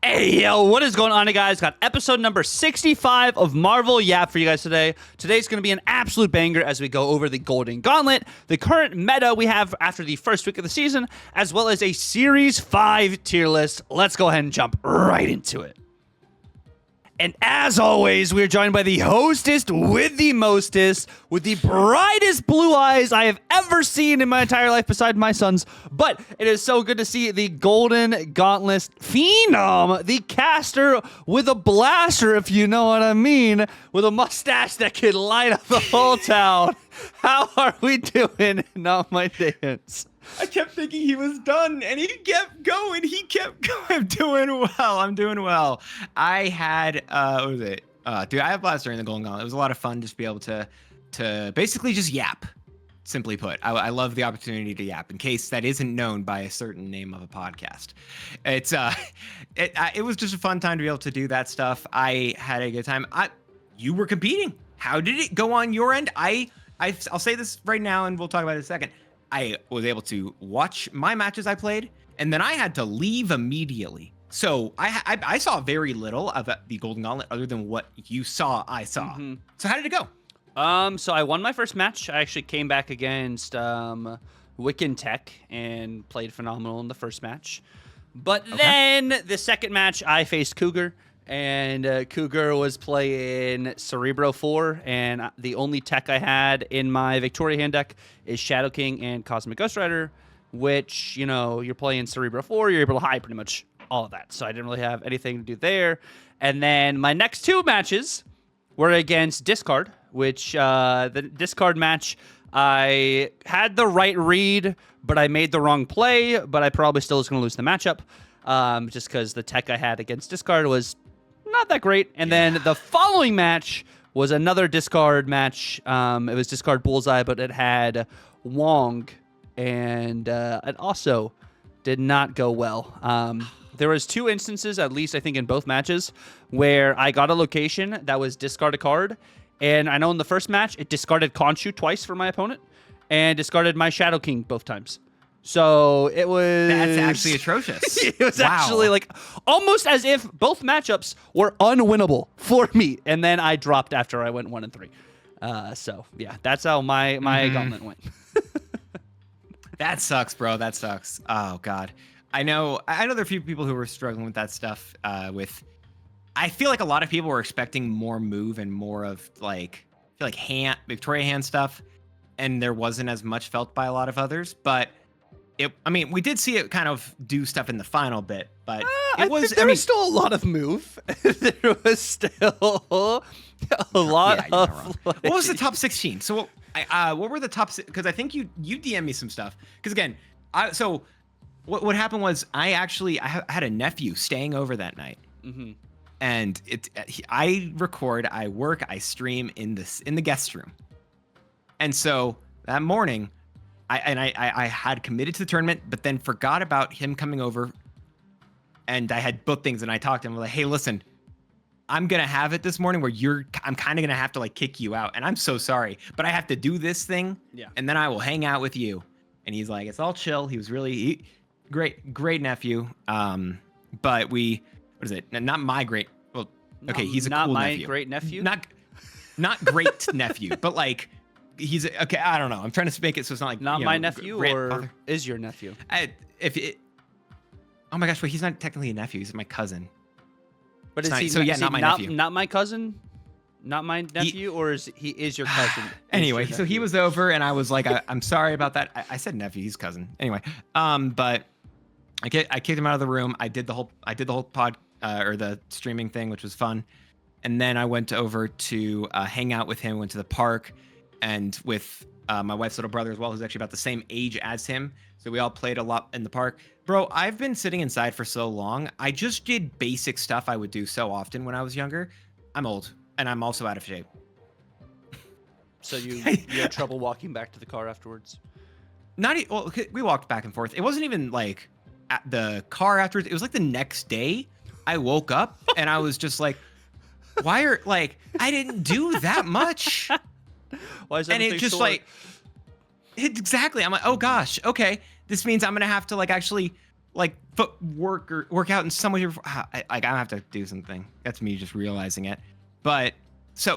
Hey, yo, what is going on, guys? Got episode number 65 of Marvel Yap for you guys today. Today's going to be an absolute banger as we go over the Golden Gauntlet, the current meta we have after the first week of the season, as well as a Series 5 tier list. Let's go ahead and jump right into it. And as always, we're joined by the hostess with the mostest, with the brightest blue eyes I have ever seen in my entire life besides my son's. But it is so good to see the Golden Gauntlet phenom, the caster with a blaster, if you know what I mean, with a mustache that could light up the whole town. How are we doing? Not my dance. I kept thinking he was done, and he kept going. I'm doing well. I had, what was it? Dude, I had a blast during the Golden Gauntlet. It was a lot of fun just to be able to basically just yap, simply put. I love the opportunity to yap, in case that isn't known by a certain name of a podcast. It was just a fun time to be able to do that stuff. I had a good time. You were competing. How did it go on your end? I'll say this right now, and we'll talk about it in a second. I was able to watch my matches I played, and then I had to leave immediately. So I saw very little of the Golden Gauntlet other than what you saw, I saw. Mm-hmm. So how did it go? So I won my first match. I actually came back against Wiccan Tech and played phenomenal in the first match. But then the second match, I faced Cougar. And Cougar was playing Cerebro 4, and the only tech I had in my Victoria hand deck is Shadow King and Cosmic Ghost Rider, which, you know, you're playing Cerebro 4, you're able to hide pretty much all of that. So I didn't really have anything to do there. And then my next two matches were against Discard, which the Discard match, I had the right read, but I made the wrong play, but I probably still was going to lose the matchup just because the tech I had against Discard was not that great. And then the following match was another Discard match. It was Discard Bullseye, but it had Wong, and it also did not go well. There was two instances, at least I think in both matches, where I got a location that was discard a card, and I know in the first match it discarded Khonshu twice for my opponent and discarded my Shadow King both times. So it was... That's actually atrocious. It was actually like almost as if both matchups were unwinnable for me. And then I dropped after I went 1 and 3. So yeah, that's how my gauntlet went. That sucks, bro. That sucks. Oh God. I know there are a few people who were struggling with that stuff. I feel like a lot of people were expecting more move and more of like, I feel like Victoria hand stuff. And there wasn't as much felt by a lot of others, but we did see it kind of do stuff in the final bit, but there was still a lot of move. There was still a lot of... What was the top 16? So what were the top... Because I think you DM me some stuff. Because again, what happened was I had a nephew staying over that night. Mm-hmm. And I record, I work, I stream in the guest room. And so that morning... I had committed to the tournament, but then forgot about him coming over, and I had booked things, and I talked to him like, hey, listen, I'm going to have it this morning where I'm kind of going to have to like kick you out, and I'm so sorry, but I have to do this thing, and then I will hang out with you. And he's like, it's all chill. He was really great nephew. But what is it? Not my great, well, okay, he's a cool nephew. Not my great nephew? Not great nephew, but like, he's okay. I don't know. I'm trying to make it so it's not like my nephew, or is your nephew? Oh my gosh, wait, he's not technically a nephew. He's my cousin. But is he? So yeah, not my nephew. Not my cousin. Not my nephew, or is your cousin? Anyway, so he was over, and I was like, I'm sorry about that. I said nephew. He's cousin. Anyway, but I kicked him out of the room. I did the whole pod or the streaming thing, which was fun. And then I went over to hang out with him. Went to the park. And with my wife's little brother as well, who's actually about the same age as him. So we all played a lot in the park. Bro, I've been sitting inside for so long. I just did basic stuff I would do so often when I was younger. I'm old, and I'm also out of shape. So you had trouble walking back to the car afterwards? Well, we walked back and forth. It wasn't even like at the car afterwards. It was like the next day I woke up, and I was just like, I didn't do that much. Why is everything just sore? Exactly. I'm like, oh gosh, okay. This means I'm gonna have to like actually like footwork or workout in some way. I have to do something. That's me just realizing it. But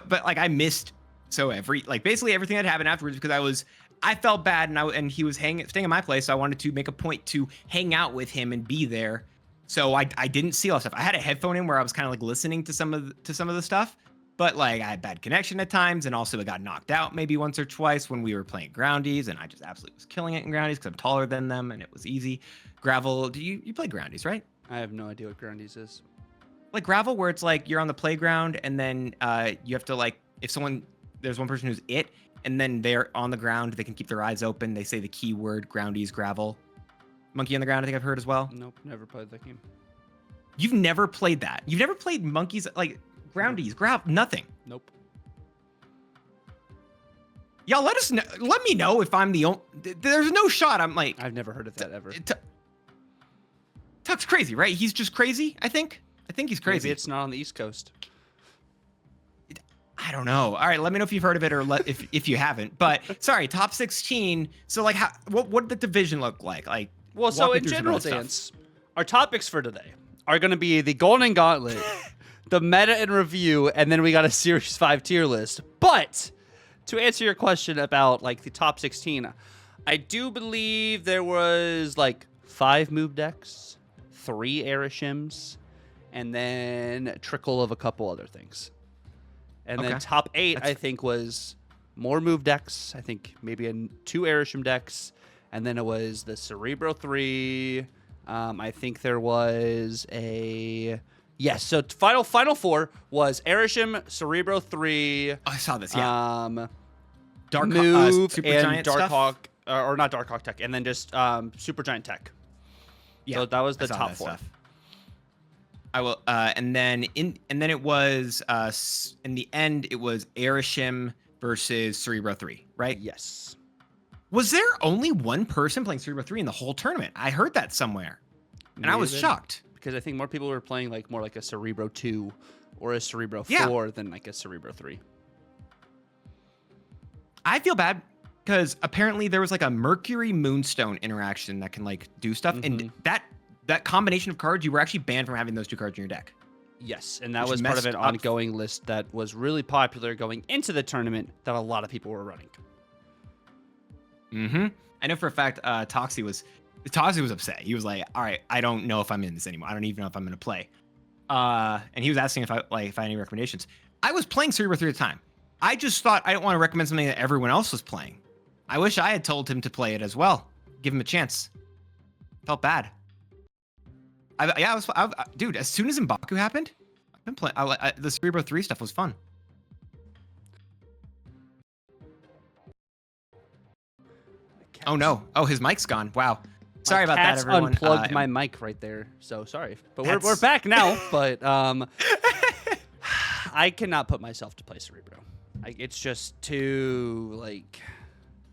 like I missed basically everything that happened afterwards because I felt bad and he was staying in my place. So I wanted to make a point to hang out with him and be there. So I didn't see all that stuff. I had a headphone in where I was kind of like listening to some of the stuff, but like I had bad connection at times, and also it got knocked out maybe once or twice when we were playing groundies, and I just absolutely was killing it in groundies because I'm taller than them and it was easy. Gravel, you play groundies, right? I have no idea what groundies is. Like gravel, where it's like you're on the playground and then you have to like there's one person who's it, and then they're on the ground, they can keep their eyes open. They say the keyword groundies, gravel. Monkey on the Ground, I think I've heard as well. Nope, never played that game. You've never played that? You've never played monkeys, like groundies, nothing? Nope. Y'all let us know. Let me know if I'm the only. There's no shot. I'm like. I've never heard of that ever. Tuck's crazy, right? He's just crazy. I think he's crazy. Maybe it's not on the East Coast. I don't know. All right, let me know if you've heard of it or if you haven't. But sorry, top 16. So like, what did the division look like? Like. Well, so in general, Dance, our topics for today are going to be the Golden Gauntlet, the meta and review, and then we got a Series 5 tier list. But to answer your question about like the top 16, I do believe there was like 5 move decks, 3 Arishims, and then a trickle of a couple other things. And then top 8, I think, was more move decks. I think maybe 2 Arishim decks. And then it was the Cerebro 3. I think there was a... Yes, so final 4 was Arishim, Cerebro 3. Oh, I saw this, yeah. Dark Move Super and Giant Darkhawk, or not Darkhawk Tech, and then just Super Giant Tech. Yeah, so that was the top 4. Stuff. I will, and then it was in the end it was Arishim versus Cerebro 3, right? Yes. Was there only one person playing Cerebro 3 in the whole tournament? I heard that somewhere, and I was shocked because I think more people were playing like more like a Cerebro 2 or a Cerebro 4 than like a Cerebro 3. I feel bad because apparently there was like a Mercury Moonstone interaction that can like do stuff, and that combination of cards, you were actually banned from having those 2 cards in your deck. Yes, and that was part of an ongoing list that was really popular going into the tournament that a lot of people were running. I know for a fact Toxie was upset. He was like, all right, I don't know if I'm in this anymore. I don't even know if I'm going to play. And he was asking if I had any recommendations. I was playing Cerebro 3 at the time. I just thought I didn't want to recommend something that everyone else was playing. I wish I had told him to play it as well. Give him a chance. Felt bad. Dude, as soon as M'Baku happened, I've been playing. The Cerebro 3 stuff was fun. Oh no! Oh, his mic's gone. Wow. Sorry about that, everyone. Unplugged my mic right there, so sorry. But we're back now. But I cannot put myself to play Cerebro. It's just too like.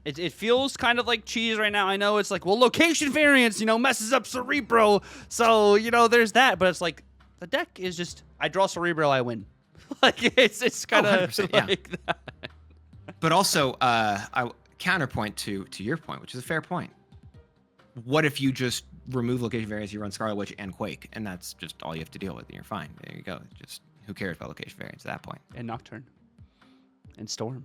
It feels kind of like cheese right now. I know it's like, well, location variance, messes up Cerebro, so there's that. But it's like the deck is just I draw Cerebro, I win. Like it's kind of like that. But also, counterpoint to your point, which is a fair point. What if you just remove location variance, you run Scarlet Witch and Quake, and that's just all you have to deal with, and you're fine. There you go. Just who cares about location variance at that point? And Nocturne. And Storm.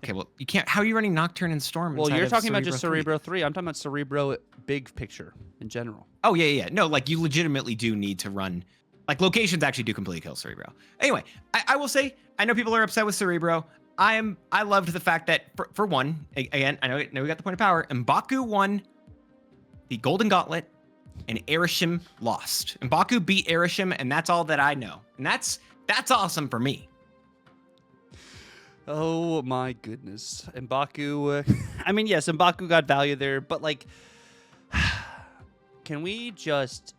Okay, well, you can't. How are you running Nocturne and Storm? Well, you're talking about just Cerebro 3. I'm talking about Cerebro big picture in general. Oh, yeah. No, like you legitimately do need to run. Like locations actually do completely kill Cerebro. Anyway, I will say, I know people are upset with Cerebro. I loved the fact that for one, again, I know we got the point of power. M'Baku won the Golden Gauntlet, and Arishim lost. M'Baku beat Arishim, and that's all that I know. And that's awesome for me. Oh my goodness. M'Baku, I mean, yes, M'Baku got value there, but like, can we just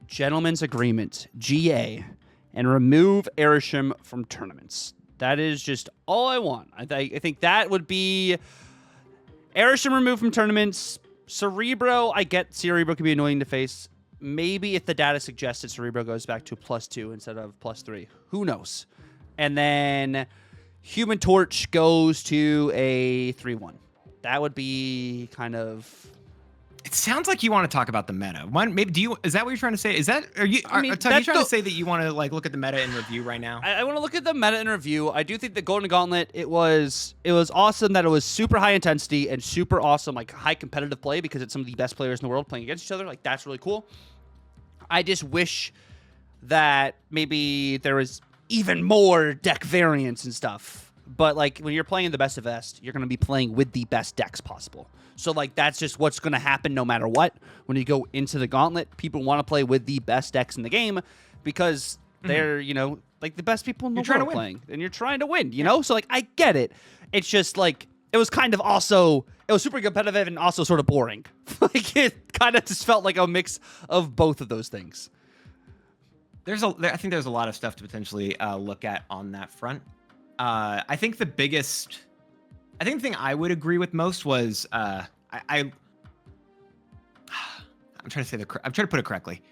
gentleman's agreement, GA, and remove Arishim from tournaments? That is just all I want. I think that would be Arishim removed from tournaments. Cerebro, I get Cerebro can be annoying to face. Maybe if the data suggested Cerebro goes back to +2 instead of +3. Who knows? And then Human Torch goes to a 3-1. That would be kind of... It sounds like you want to talk about the meta. Maybe do you? Is that what you're trying to say? Is that are you? Are you trying to say that you want to like look at the meta in review right now? I want to look at the meta in review. I do think the Golden Gauntlet it was awesome that it was super high intensity and super awesome like high competitive play because it's some of the best players in the world playing against each other. Like that's really cool. I just wish that maybe there was even more deck variants and stuff. But like when you're playing the best of best, you're going to be playing with the best decks possible. So like that's just what's going to happen no matter what. When you go into the Gauntlet, people want to play with the best decks in the game because they're, you know, like the best people in the world playing. And you're trying to win, you know? So like I get it. It's just like it was kind of also it was super competitive and also sort of boring. Like it kind of just felt like a mix of both of those things. I think there's a lot of stuff to potentially look at on that front. I think the thing I would agree with most was I'm trying to put it correctly.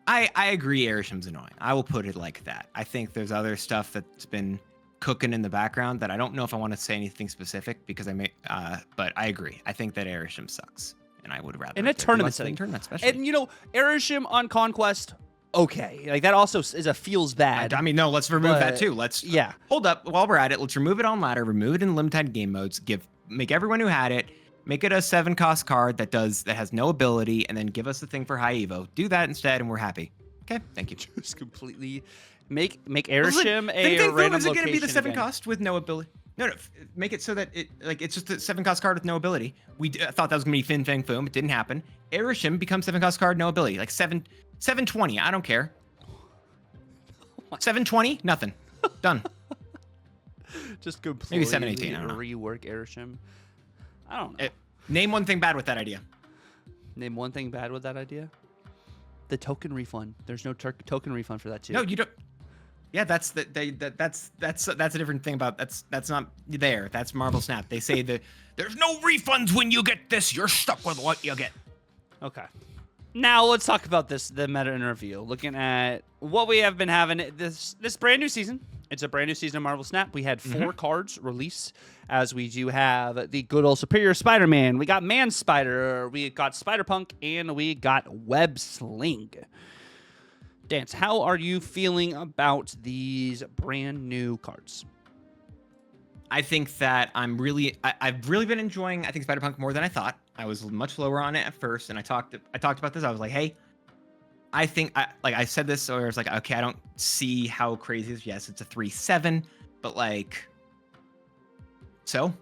I agree Arisham's annoying. I will put it like that. I think there's other stuff that's been cooking in the background that I don't know if I want to say anything specific because but I agree. I think that Arisham sucks. And I would rather in a tournament setting. Especially. And you know, Arisham on Conquest, okay. Like that also feels bad. I mean, no, let's remove that too. Yeah. Hold up while we're at it. Let's remove it on ladder, remove it in limited game modes, make everyone who had it, make it a 7-cost card that has no ability, and then give us the thing for high evo. Do that instead, and we're happy. Okay, thank you. Just completely make Airshim a random location. Is it going to be the 7-cost with no ability? No, make it so that it's just a 7-cost card with no ability. We thought that was going to be Fin Fang Foom. It didn't happen. Airshim becomes 7-cost card, no ability. Like 720. I don't care. 720. Nothing. Done. Just completely maybe 718. I don't know. Rework Airshim. I don't know. Name one thing bad with that idea. Name one thing bad with that idea. The token refund. There's no token refund for that too. No, you don't. Yeah, that's a different thing about that's not there. That's Marvel Snap. They say that there's no refunds when you get this. You're stuck with what you get. Okay. Now let's talk about the meta interview. Looking at what we have been having this brand new season. It's a brand new season of Marvel Snap. We had 4 cards release, as we do have the good old Superior Spider-Man. We got Man Spider, we got Spider-Punk, and we got Web Sling. Dance, how are you feeling about these brand new cards? I think that I've really been enjoying, I think, Spider-Punk more than I thought. I was much lower on it at first, and I talked about this. I was like, hey, I think, I said this, or I was like, okay, I don't see how crazy it is. Yes, it's a 3/7, but so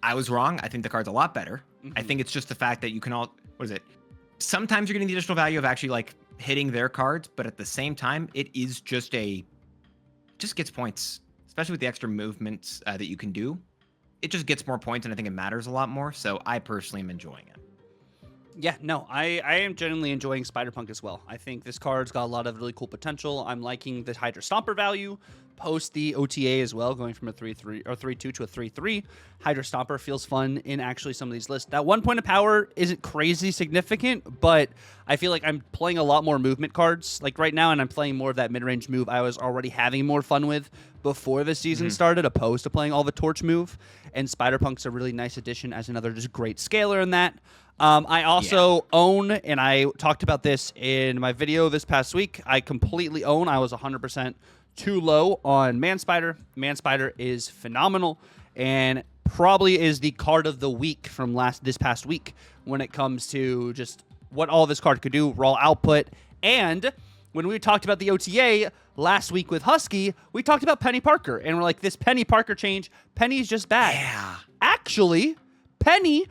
I was wrong. I think the card's a lot better. I think it's just the fact that you can sometimes you're getting the additional value of actually hitting their cards, but at the same time, it is just gets points, especially with the extra movements that you can do. It just gets more points, and I think it matters a lot more. So I personally am enjoying it. Yeah, no, I am genuinely enjoying Spider-Punk as well. I think this card's got a lot of really cool potential. I'm liking the Hydra Stomper value post the OTA as well, going from a 3/3 or 3/2 to a 3/3. Hydra Stomper feels fun in actually some of these lists. That 1 point of power isn't crazy significant, but I feel like I'm playing a lot more movement cards like right now, and I'm playing more of that mid-range move I was already having more fun with before the season started, opposed to playing all the torch move. And Spider-Punk's a really nice addition as another just great scaler in that. I also own, and I talked about this in my video this past week, I completely own, I was 100% too low on Man Spider. Man Spider is phenomenal and probably is the card of the week from this past week when it comes to just what all this card could do, raw output. And when we talked about the OTA last week with Husky, we talked about Penny Parker, and we're like, this Penny Parker change, Penny's just bad. Yeah. Actually, Penny,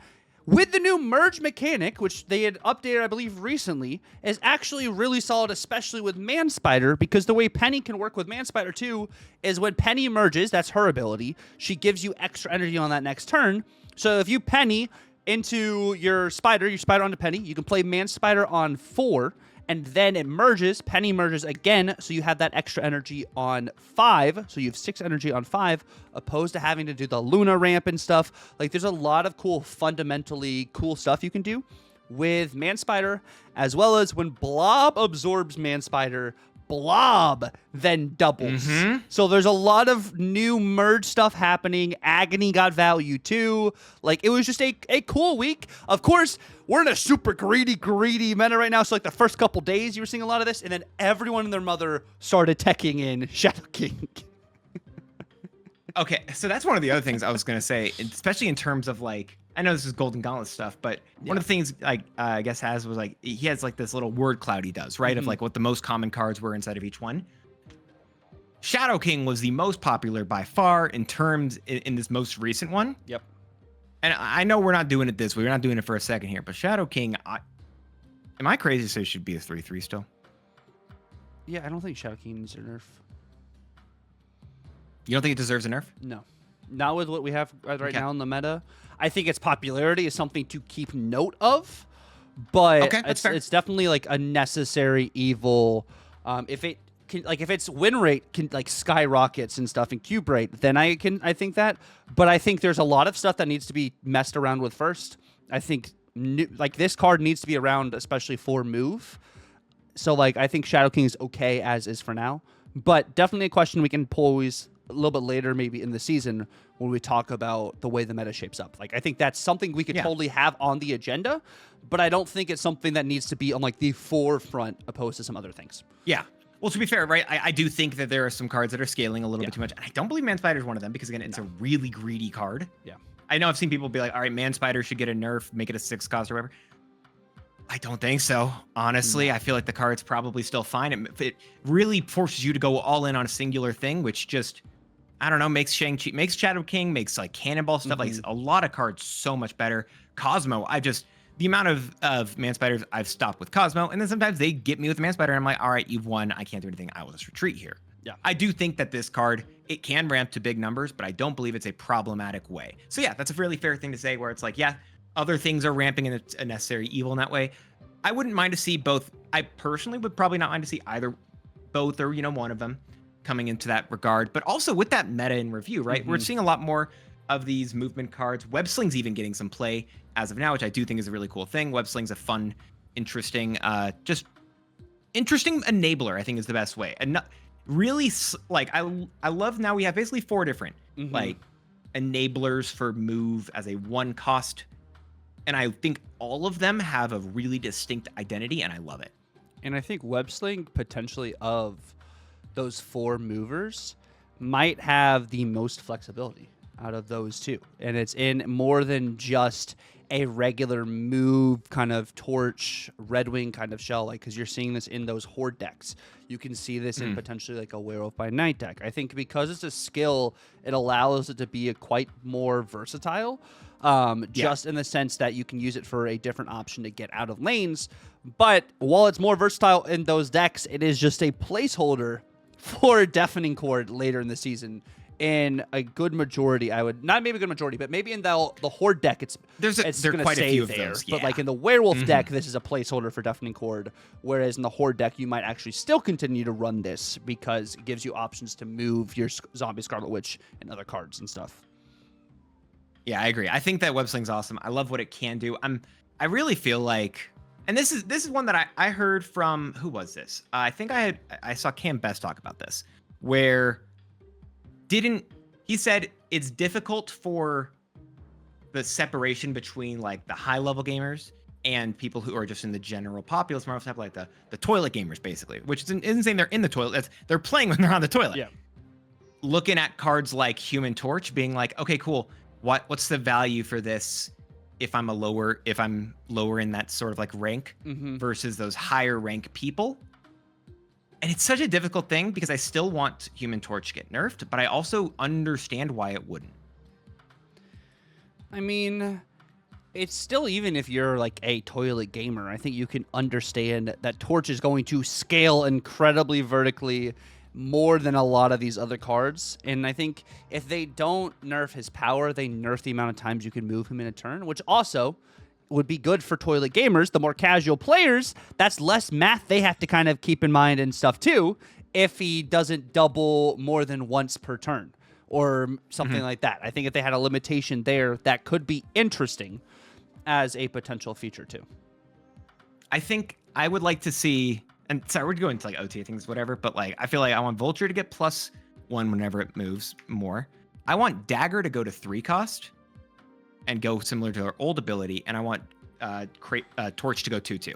with the new merge mechanic, which they had updated, I believe, recently, is actually really solid, especially with Man Spider, because the way Penny can work with Man Spider too is when Penny merges, that's her ability, she gives you extra energy on that next turn. So if you Penny into your Spider onto Penny, you can play Man Spider on 4, and then it merges, Penny merges again, so you have that extra energy on 5, so you have 6 energy on 5, opposed to having to do the Luna ramp and stuff. Like, there's a lot of cool, fundamentally cool stuff you can do with Man Spider, as well as when Blob absorbs Man Spider, blob then doubles. So there's a lot of new merge stuff happening. Agony got value too. Like, it was just a cool week. Of course, we're in a super greedy meta right now. So like the first couple days you were seeing a lot of this, and then everyone and their mother started teching in Shadow King. Okay, so that's one of the other things I was gonna say, especially in terms of like, I know this is Golden Gauntlet stuff, but one of the things like I guess was like, he has like this little word cloud he does, right? Of like what the most common cards were inside of each one. Shadow King was the most popular by far in terms in this most recent one. Yep. And I know we're not doing it this way. We're not doing it for a second here, but Shadow King, am I crazy to say it should be a 3/3 still? Yeah, I don't think Shadow King needs a nerf. You don't think it deserves a nerf? No. Not with what we have right now in the meta. I think its popularity is something to keep note of, but it's definitely like a necessary evil. If its win rate can like skyrockets and stuff and cube rate, then I think that. But I think there's a lot of stuff that needs to be messed around with first. I think like this card needs to be around, especially for move. So like I think Shadow King is okay as is for now, but definitely a question we can pose a little bit later, maybe in the season, when we talk about the way the meta shapes up. Like, I think that's something we could totally have on the agenda, but I don't think it's something that needs to be on like the forefront opposed to some other things. Yeah. Well, to be fair, right, I do think that there are some cards that are scaling a little bit too much. And I don't believe Man Spider is one of them because, again, it's a really greedy card. Yeah. I know I've seen people be like, all right, Man Spider should get a nerf, make it a 6 cost or whatever. I don't think so. Honestly, I feel like the card's probably still fine. It really forces you to go all in on a singular thing, which just, I don't know, makes Shang-Chi, makes Shadow King, makes like Cannonball stuff, like a lot of cards so much better. Cosmo, the amount of Man Spiders I've stopped with Cosmo, and then sometimes they get me with Man Spider, and I'm like, all right, you've won. I can't do anything. I will just retreat here. Yeah. I do think that this card, it can ramp to big numbers, but I don't believe it's a problematic way. So yeah, that's a really fair thing to say where it's like, yeah, other things are ramping and it's a necessary evil in that way. I wouldn't mind to see both. I personally would probably not mind to see either both or, one of them coming into that regard. But also with that meta in review, right? We're seeing a lot more of these movement cards. Web Sling's even getting some play as of now, which I do think is a really cool thing. Web Sling's a fun, interesting, just interesting enabler, I think is the best way. And really, like, I love now we have basically 4 different like enablers for move as a 1 cost. And I think all of them have a really distinct identity, and I love it. And I think Web Sling, potentially of those 4 movers, might have the most flexibility out of those 2. And it's in more than just a regular move kind of torch, Red Wing kind of shell, like, because you're seeing this in those Horde decks. You can see this in potentially like a Werewolf by Night deck. I think because it's a skill, it allows it to be a quite more versatile. Just in the sense that you can use it for a different option to get out of lanes. But while it's more versatile in those decks, it is just a placeholder for Deafening Chord later in the season. In a good majority, I would not maybe a good majority, but maybe in the Horde deck, it's going to stay there. But like in the Werewolf deck, this is a placeholder for Deafening Chord. Whereas in the Horde deck, you might actually still continue to run this because it gives you options to move your Zombie Scarlet Witch and other cards and stuff. Yeah, I agree. I think that Web Sling's awesome. I love what it can do. I really feel like, and this is one that I heard from, who was this? I think I saw Cam Best talk about this, where he said it's difficult for the separation between like the high level gamers and people who are just in the general populace, Marvel stuff, like the toilet gamers basically, which isn't saying they're in the toilet. They're playing when they're on the toilet. Yeah. Looking at cards like Human Torch, being like, okay, cool. What's the value for this if I'm lower in that sort of like rank versus those higher rank people? And it's such a difficult thing because I still want Human Torch to get nerfed, but I also understand why it wouldn't. I mean, it's still, even if you're like a toilet gamer, I think you can understand that Torch is going to scale incredibly vertically more than a lot of these other cards. And I think if they don't nerf his power, they nerf the amount of times you can move him in a turn, which also would be good for toilet gamers. The more casual players, that's less math they have to kind of keep in mind and stuff too, if he doesn't double more than once per turn or something like that. I think if they had a limitation there, that could be interesting as a potential feature too. I think I would like to see, And sorry, we're going to like OT things, whatever. But like, I feel like I want Vulture to get +1 whenever it moves more. I want Dagger to go to 3 cost and go similar to our old ability. And I want Torch to go 2/2.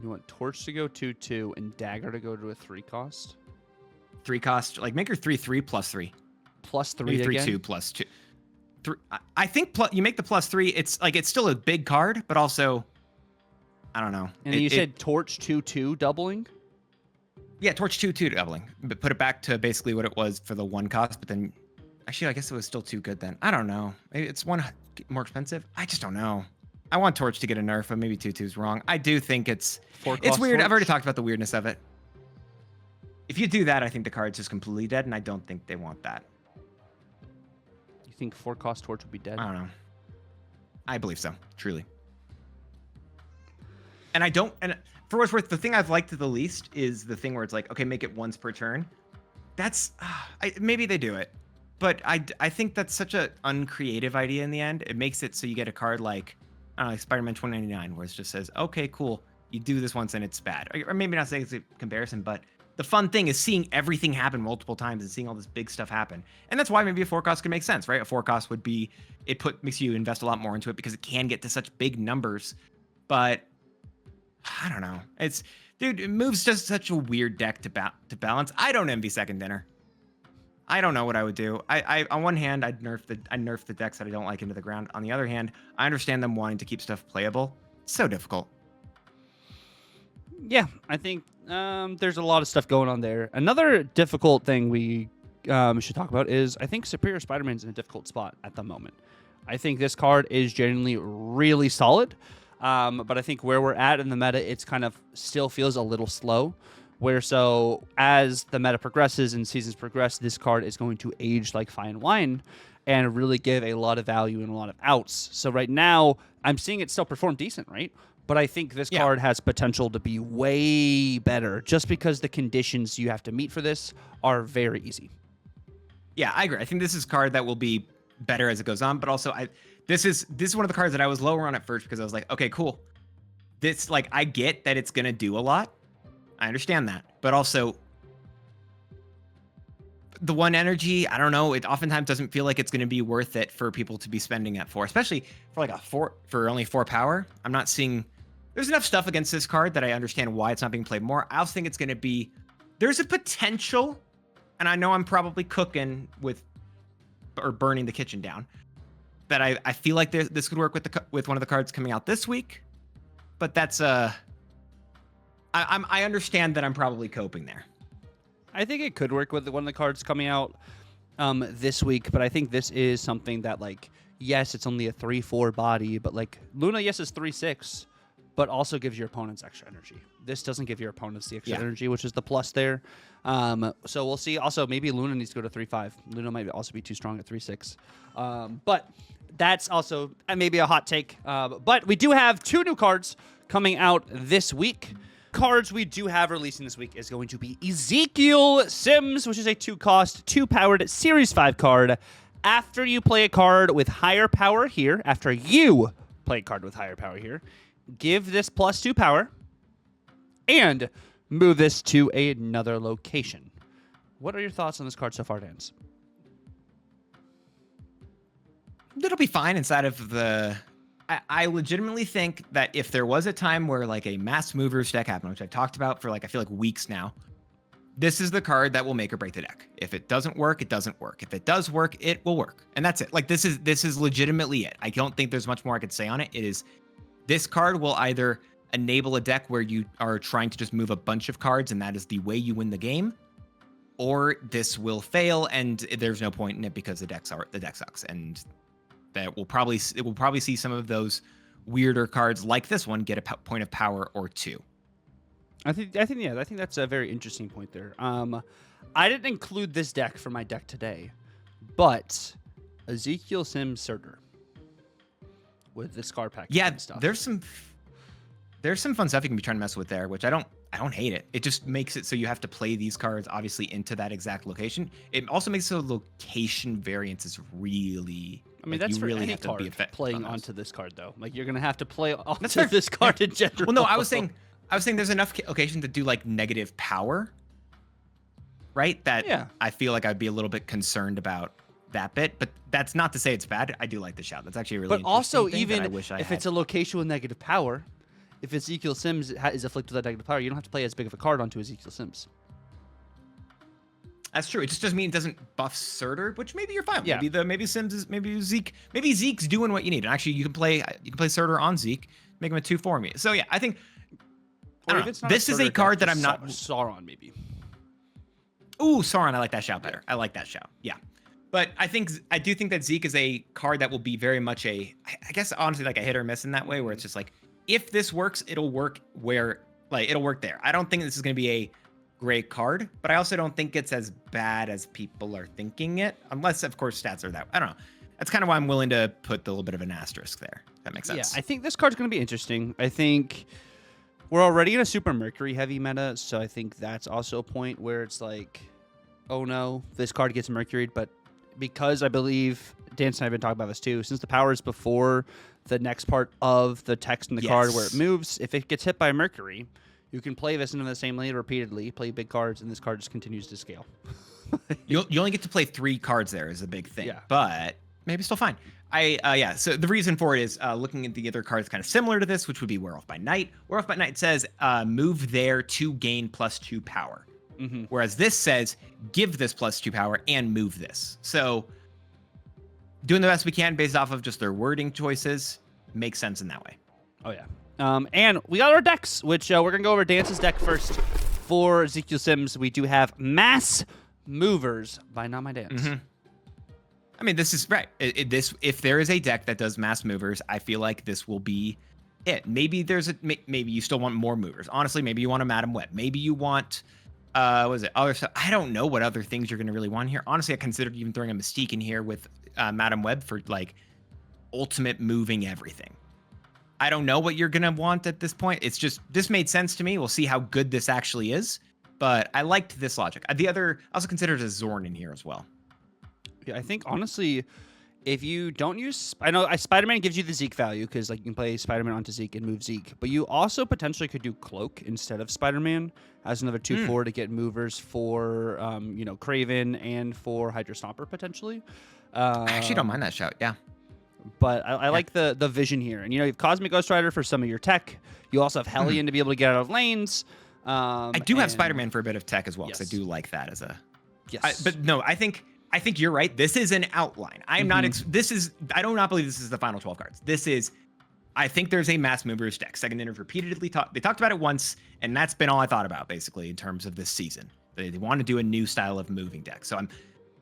You want Torch to go 2/2 and Dagger to go to a 3 cost? 3 cost, like make her 3/3 +3. +3 Maybe 3/2 again? +2. I think you make the +3. It's like it's still a big card, but also I don't know. And you said Torch 2/2 doubling? Yeah, Torch 2/2 doubling, but put it back to basically what it was for the 1 cost. But then, actually, I guess it was still too good then. I don't know. Maybe it's 1 more expensive. I just don't know. I want Torch to get a nerf, but maybe 2/2 is wrong. I do think it's weird. Torch? I've already talked about the weirdness of it. If you do that, I think the card's just completely dead, and I don't think they want that. You think 4-cost Torch would be dead? I don't know. I believe so, truly. And I don't. And for what's worth, the thing I've liked the least is the thing where it's like, okay, make it once per turn. That's maybe they do it, but I think that's such an uncreative idea in the end. It makes it so you get a card like, I don't know, like Spider-Man 2099, where it just says, okay, cool, you do this once and it's bad, or maybe not saying it's a comparison, but the fun thing is seeing everything happen multiple times and seeing all this big stuff happen. And that's why maybe a 4-cost could make sense, right? A 4-cost would be, makes you invest a lot more into it because it can get to such big numbers. But I don't know. Dude, it moves just such a weird deck to balance. I don't envy Second Dinner. I don't know what I would do. I on one hand, I'd nerf the decks that I don't like into the ground. On the other hand, I understand them wanting to keep stuff playable. It's so difficult. Yeah, I think there's a lot of stuff going on there. Another difficult thing we should talk about is I think Superior Spider-Man's in a difficult spot at the moment. I think this card is genuinely really solid, but I think where we're at in the meta, it's kind of still feels a little slow. So as the meta progresses and seasons progress, this card is going to age like fine wine and really give a lot of value and a lot of outs. So right now, I'm seeing it still perform decent, right? But I think this card has potential to be way better just because the conditions you have to meet for this are very easy. Yeah, I agree. I think this is a card that will be better as it goes on, but also this is one of the cards that I was lower on at first because I was like, okay, cool. This, like, I get that it's going to do a lot. I understand that. But also, the 1 energy, I don't know, it oftentimes doesn't feel like it's going to be worth it for people to be spending at 4, especially for like for only 4 power. I'm not seeing, there's enough stuff against this card that I understand why it's not being played more. I also think it's going to be, there's a potential, and I know I'm probably cooking with, or burning the kitchen down, that I feel like this could work with one of the cards coming out this week, but that's I understand that I'm probably coping there. I think it could work with one of the cards coming out this week, but I think this is something that, like, yes, it's only a 3/4 body, but like Luna, yes, is 3/6, but also gives your opponents extra energy. This doesn't give your opponents the extra energy, which is the plus there. So we'll see. Also, maybe Luna needs to go to 3/5. Luna might also be too strong at 3/6. But that's also maybe a hot take. But we do have 2 new cards coming out this week. Cards we do have releasing this week is going to be Ezekiel Sims, which is a 2-cost, 2-powered Series 5 card. After you play a card with higher power here, give this +2 power and move this to another location. What are your thoughts on this card so far, Dance? It'll be fine inside of the... I legitimately think that if there was a time where like a mass movers deck happened, which I talked about for like I feel like weeks now, this is the card that will make or break the deck. If it doesn't work, it doesn't work. If it does work, it will work. And that's it. Like this is legitimately it. I don't think there's much more I could say on it. It is, this card will either enable a deck where you are trying to just move a bunch of cards and that is the way you win the game, or this will fail and there's no point in it because the deck sucks. And that it will probably see some of those weirder cards like this one get a point of power or 2. I think that's a very interesting point there. I didn't include this deck for my deck today, but Ezekiel Sims Surtur with this card pack. Yeah, stuff. there's some fun stuff you can be trying to mess with there, which I don't hate it. It just makes it so you have to play these cards obviously into that exact location. It also makes the location variance is really. I mean, that's for really any card playing onto this card, though. Like, you're going to have to play onto this card in general. Well, no, I was saying I was saying there's enough occasion to do like negative power, right? That Yeah. I feel like I'd be a little bit concerned about that bit, but that's not to say it's bad. I do like the shout. That's actually a really But also, interesting thing that even I wish I if had. it's a location with negative power, if Ezekiel Sims is afflicted with that negative power, you don't have to play as big of a card onto Ezekiel Sims. That's true. It just doesn't mean it doesn't buff Surtur, which maybe you're fine. Yeah. Maybe Sims is maybe Zeke's doing what you need. And actually, you can play Surtur on Zeke, make him a 2/4 me. So yeah, I think this is a card that I'm not. Sauron maybe. Ooh, Sauron. I like that shout better. I like that shout. Yeah. But I do think that Zeke is a card that will be very much I guess honestly like a hit or miss in that way, where it's just like if this works, it'll work it'll work there. I don't think this is going to be a great card, but I also don't think it's as bad as people are thinking it, unless of course stats are that. I don't know. That's kind of why I'm willing to put a little bit of an asterisk there. That makes sense. Yeah, I think this card's going to be interesting. I think we're already in a Super Mercury heavy meta, so I think that's also a point where it's like, oh no, this card gets Mercuried, but because I believe Dance and I have been talking about this too, since the power is before the next part of the text in the card where it moves, if it gets hit by Mercury, you can play this into the same lane repeatedly, play big cards, and this card just continues to scale. You only get to play 3 cards there is a big thing, but maybe still fine. So the reason for it is looking at the other cards kind of similar to this, which would be Wear Off by Night. Wear Off by Night says move there to gain +2 power. Whereas this says give this +2 power and move this. So doing the best we can based off of just their wording choices makes sense in that way. Oh yeah. And we got our decks, which we're gonna go over Dance's deck first. For Ezekiel Sims, we do have Mass Movers by notmydance. I mean, this is right. If there is a deck that does Mass Movers, I feel like this will be it. Maybe maybe you still want more movers. Honestly, maybe you want a Madam Web. Maybe you want what is it? Other stuff. I don't know what other things you're going to really want here. Honestly, I considered even throwing a Mystique in here with Madam Web for like ultimate moving everything. I don't know what you're going to want at this point. It's just, this made sense to me. We'll see how good this actually is. But I liked this logic. I also considered a Zorn in here as well. Yeah, I think honestly, if you don't use, I know Spider-Man gives you the Zeke value because like you can play Spider-Man onto Zeke and move Zeke, but you also potentially could do Cloak instead of Spider-Man as another 2/4 to get movers for Kraven and for Hydra Stomper potentially. I actually don't mind that shout. Yeah. But I like the vision here, and you have Cosmic Ghost Rider for some of your tech. You also have Hellion to be able to get out of lanes. I do have Spider-Man for a bit of tech as well, because I do like that as a. Yes. But no, I think you're right. This is an outline. I'm not. I do not believe this is the final 12 cards. This is. I think there's a Mass Movers deck. Second Inner repeatedly they talked about it once, and that's been all I thought about basically in terms of this season. They want to do a new style of moving deck. So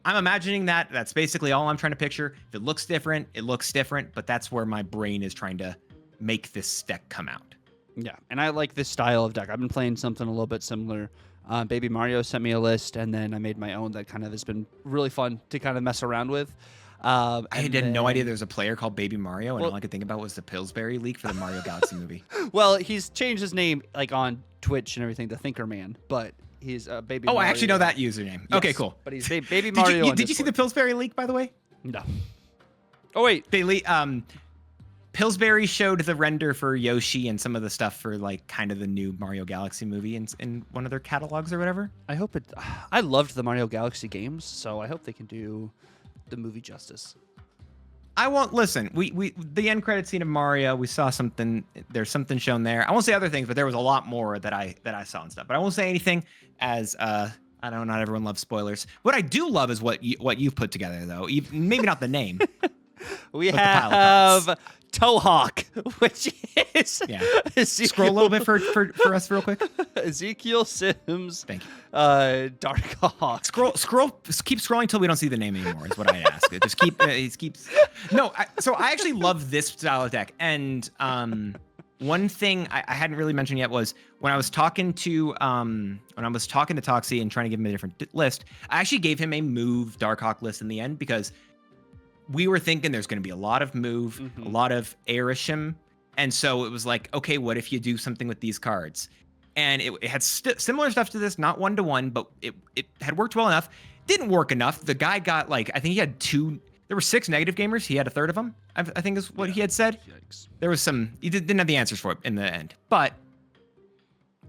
I'm imagining that. That's basically all I'm trying to picture. If it looks different, it looks different. But that's where my brain is trying to make this deck come out. Yeah, and I like this style of deck. I've been playing something a little bit similar. Baby Mario sent me a list, and then I made my own that kind of has been really fun to kind of mess around with. I had no idea there was a player called Baby Mario, and all I could think about was the Pillsbury leak for the Mario Galaxy movie. Well, he's changed his name like on Twitch and everything to Thinkerman, but he's Baby Mario. I actually know that username. Yes, okay, cool. But he's Baby Mario. Did you see the Pillsbury leak, by the way? No. Oh, wait. Pillsbury showed the render for Yoshi and some of the stuff for like kind of the new Mario Galaxy movie in one of their catalogs or whatever. I hope it. I loved the Mario Galaxy games, so I hope they can do the movie justice. I won't listen. We the end credit scene of Mario, we saw something. There's something shown there. I won't say other things, but there was a lot more that I saw and stuff. But I won't say anything as I know not everyone loves spoilers. What I do love is what you've put together though. Maybe not the name. We have Tohawk, which is Scroll a little bit for us real quick. Ezekiel Sims. Thank you. Darkhawk. Keep scrolling till we don't see the name anymore. Is what I ask. Just keep. It keeps. No. So I actually love this style of deck, and one thing I hadn't really mentioned yet was when I was talking to Toxie and trying to give him a different list. I actually gave him a move Darkhawk list in the end because we were thinking there's going to be a lot of move, a lot of Airisham. And so it was like, okay, what if you do something with these cards? And it had similar stuff to this, not 1-to-1, but it had worked well enough. Didn't work enough. The guy got I think he had there were 6 negative gamers. He had a third of them, I think is what he had said. Yikes. There was he didn't have the answers for it in the end. But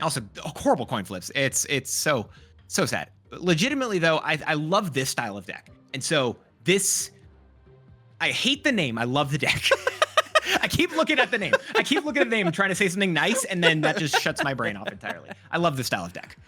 Also, horrible coin flips. It's so sad. Legitimately though, I love this style of deck, and so this. I hate the name. I love the deck. I keep looking at the name. And trying to say something nice, and then that just shuts my brain off entirely. I love this style of deck.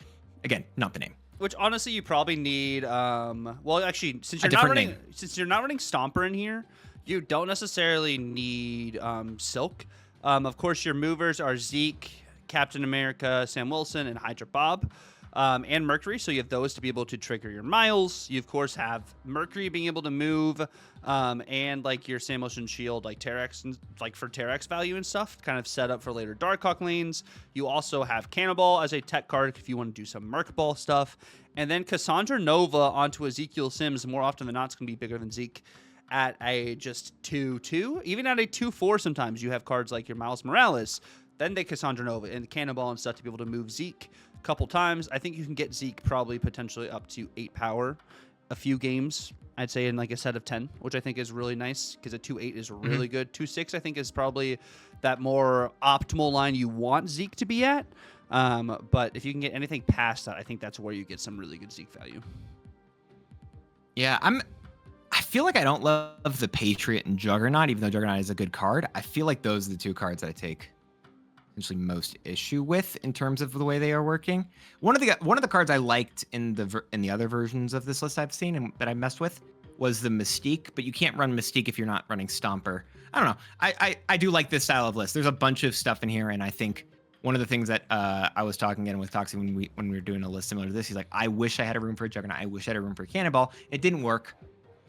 Again, not the name. Which honestly, you probably need. Well, actually, since you're not running Stomper in here, you don't necessarily need Silk. Of course, your movers are Zeke, Captain America, Sam Wilson, and Hydra Bob. And Mercury, so you have those to be able to trigger your Miles. You, of course, have Mercury being able to move, and, like, your Sam Wilson shield, like, Terex, and, like, for Terex value and stuff, kind of set up for later Darkhawk lanes. You also have Cannonball as a tech card if you want to do some Merc Ball stuff. And then Cassandra Nova onto Ezekiel Sims, more often than not, it's going to be bigger than Zeke at a just 2-2. Even at a 2-4 sometimes, you have cards like your Miles Morales, then they Cassandra Nova and Cannonball and stuff to be able to move Zeke couple times. I think you can get Zeke probably potentially up to 8 power a few games, I'd say, in like a set of 10, which I think is really nice because a 2-8 is really good. 2-6 I think is probably that more optimal line you want Zeke to be at, but if you can get anything past that, I think that's where you get some really good Zeke value. Yeah, I feel like I don't love the Patriot and Juggernaut, even though Juggernaut is a good card. I feel like those are the two cards that I take essentially most issue with in terms of the way they are working. One of the cards I liked in the other versions of this list I've seen and that I messed with was the Mystique, but you can't run Mystique if you're not running Stomper. I don't know. I do like this style of list. There's a bunch of stuff in here, and I think one of the things that I was talking again with Toxie when we were doing a list similar to this, he's like, I wish I had a room for a Juggernaut. I wish I had a room for a Cannonball. It didn't work,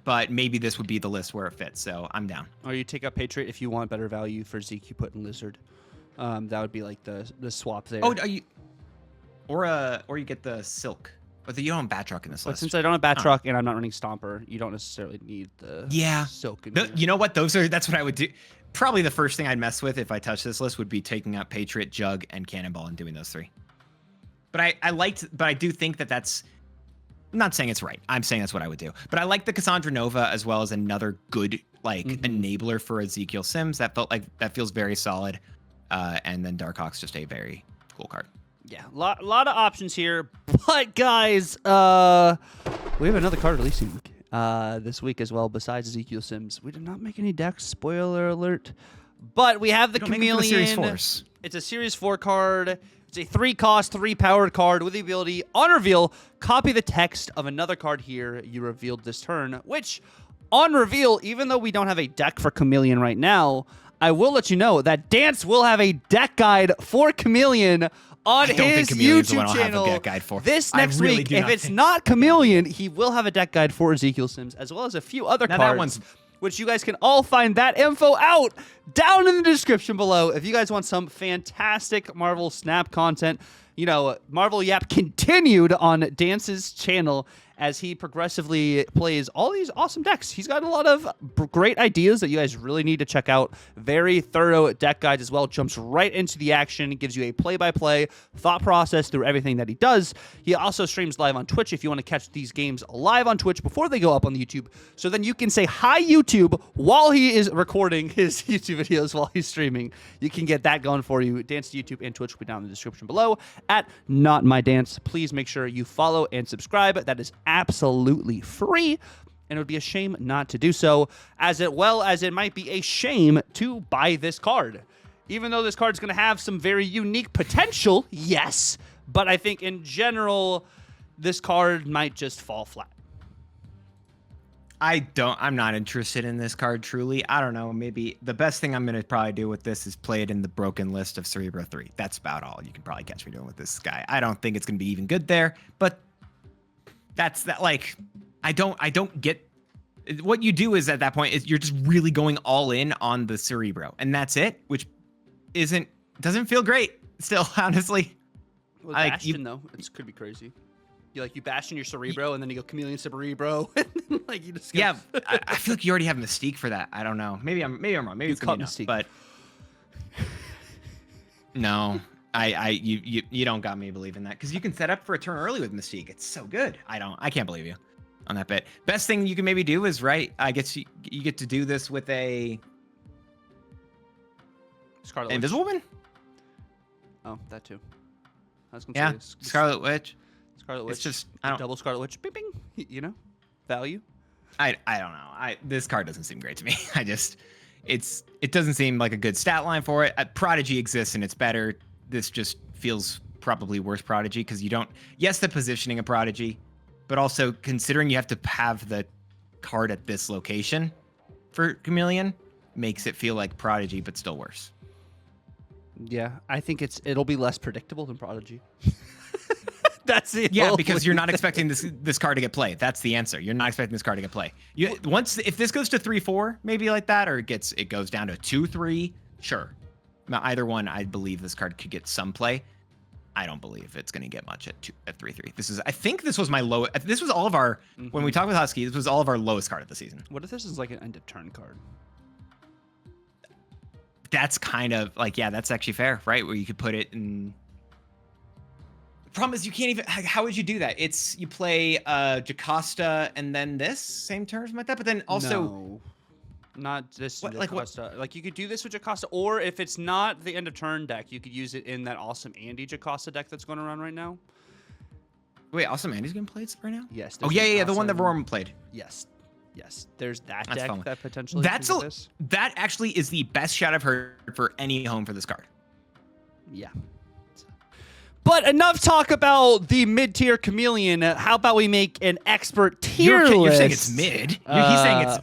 but maybe this would be the list where it fits. So I'm down. Or you take out Patriot if you want better value for Zeke. You put in Lizard. That would be like the swap there. Oh, are you, or you get the Silk, but you don't have Batroc in this list. Since I don't have Batroc and I'm not running Stomper, you don't necessarily need the Silk. You know what? That's what I would do. Probably the first thing I'd mess with if I touch this list would be taking out Patriot, Jug, and Cannonball and doing those 3. But I do think that's. I'm not saying it's right. I'm saying that's what I would do. But I like the Cassandra Nova as well as another good enabler for Ezekiel Sims. That feels very solid. And then Darkhawk's just a very cool card. Yeah, lot of options here. But guys, we have another card releasing this week as well. Besides Ezekiel Sims, we did not make any decks. Spoiler alert. But we have the Chameleon. Series 4s. It's a Series 4 card. It's a 3-cost, 3-powered card with the ability, on reveal, copy the text of another card here you revealed this turn, which, on reveal, even though we don't have a deck for Chameleon right now, I will let you know that Dance will have a deck guide for Chameleon on his YouTube channel this next week. If it's not Chameleon, he will have a deck guide for Ezekiel Sims, as well as a few other cards, which you guys can all find that info out down in the description below. If you guys want some fantastic Marvel Snap content, you know, Marvel Yap continued on Dance's channel as he progressively plays all these awesome decks. He's got a lot of great ideas that you guys really need to check out. Very thorough deck guides as well. Jumps right into the action. Gives you a play-by-play thought process through everything that he does. He also streams live on Twitch if you want to catch these games live on Twitch before they go up on the YouTube. So then you can say hi YouTube while he is recording his YouTube videos while he's streaming. You can get that going for you. Dance to YouTube and Twitch will be down in the description below at notmydance. Please make sure you follow and subscribe. That is absolutely free, and it would be a shame not to do so, as well as it might be a shame to buy this card. Even though this card is going to have some very unique potential, yes, but I think in general, this card might just fall flat. I'm not interested in this card, truly. I don't know. Maybe the best thing I'm going to probably do with this is play it in the broken list of Cerebro 3. That's about all you can probably catch me doing with this guy. I don't think it's going to be even good there, but that's that. Like, I don't get what you do is at that point is you're just really going all in on the Cerebro, and that's it, which doesn't feel great still, honestly. Well, Bastion, though, it could be crazy. You Bastion your Cerebro, and then you go Chameleon Cerebro, and like you just go. Yeah, I feel like you already have Mystique for that. I don't know. Maybe I'm wrong. Maybe it's gonna be Mystique, but no. You don't got me believing that, because you can set up for a turn early with Mystique. It's so good. I can't believe you on that bit. Best thing you can maybe do is I guess you get to do this with a Scarlet Invisible Woman. Oh, that too. I was gonna Yeah, say Scarlet Witch. Scarlet Witch. It's just double Scarlet Witch. Bing, bing. You know, value. I don't know. This card doesn't seem great to me. It doesn't seem like a good stat line for it. Prodigy exists and it's better. This just feels probably worse Prodigy because you don't. Yes, the positioning of Prodigy, but also considering you have to have the card at this location for Chameleon makes it feel like Prodigy, but still worse. Yeah, I think it'll be less predictable than Prodigy. That's it. Yeah, because you're not expecting this card to get played. That's the answer. You're not expecting this card to get played. If this goes to 3-4, maybe like that, or it goes down to 2-3, sure. Now, either one, I believe this card could get some play. I don't believe it's going to get much at 3-3. I think this was my low. This was all of our when we talked with Husky. This was all of our lowest card of the season. What if this is like an end of turn card? That's kind of like, yeah, that's actually fair, right? Where you could put it in. The problem is you can't even. How would you do that? It's you play Jocasta and then this same terms like that, but then also. No. Not this Jocasta. Like you could do this with Jocasta, or if it's not the end of turn deck, you could use it in that awesome Andy Jocasta deck that's going around right now. Wait, awesome Andy's gonna play it right now? Yes. Oh yeah, the one that Roman played. Yes. There's that that's deck fun. that potentially. That actually is the best shot I've heard for any home for this card. Yeah. But enough talk about the mid-tier Chameleon. How about we make an expert tier list? You're saying it's mid.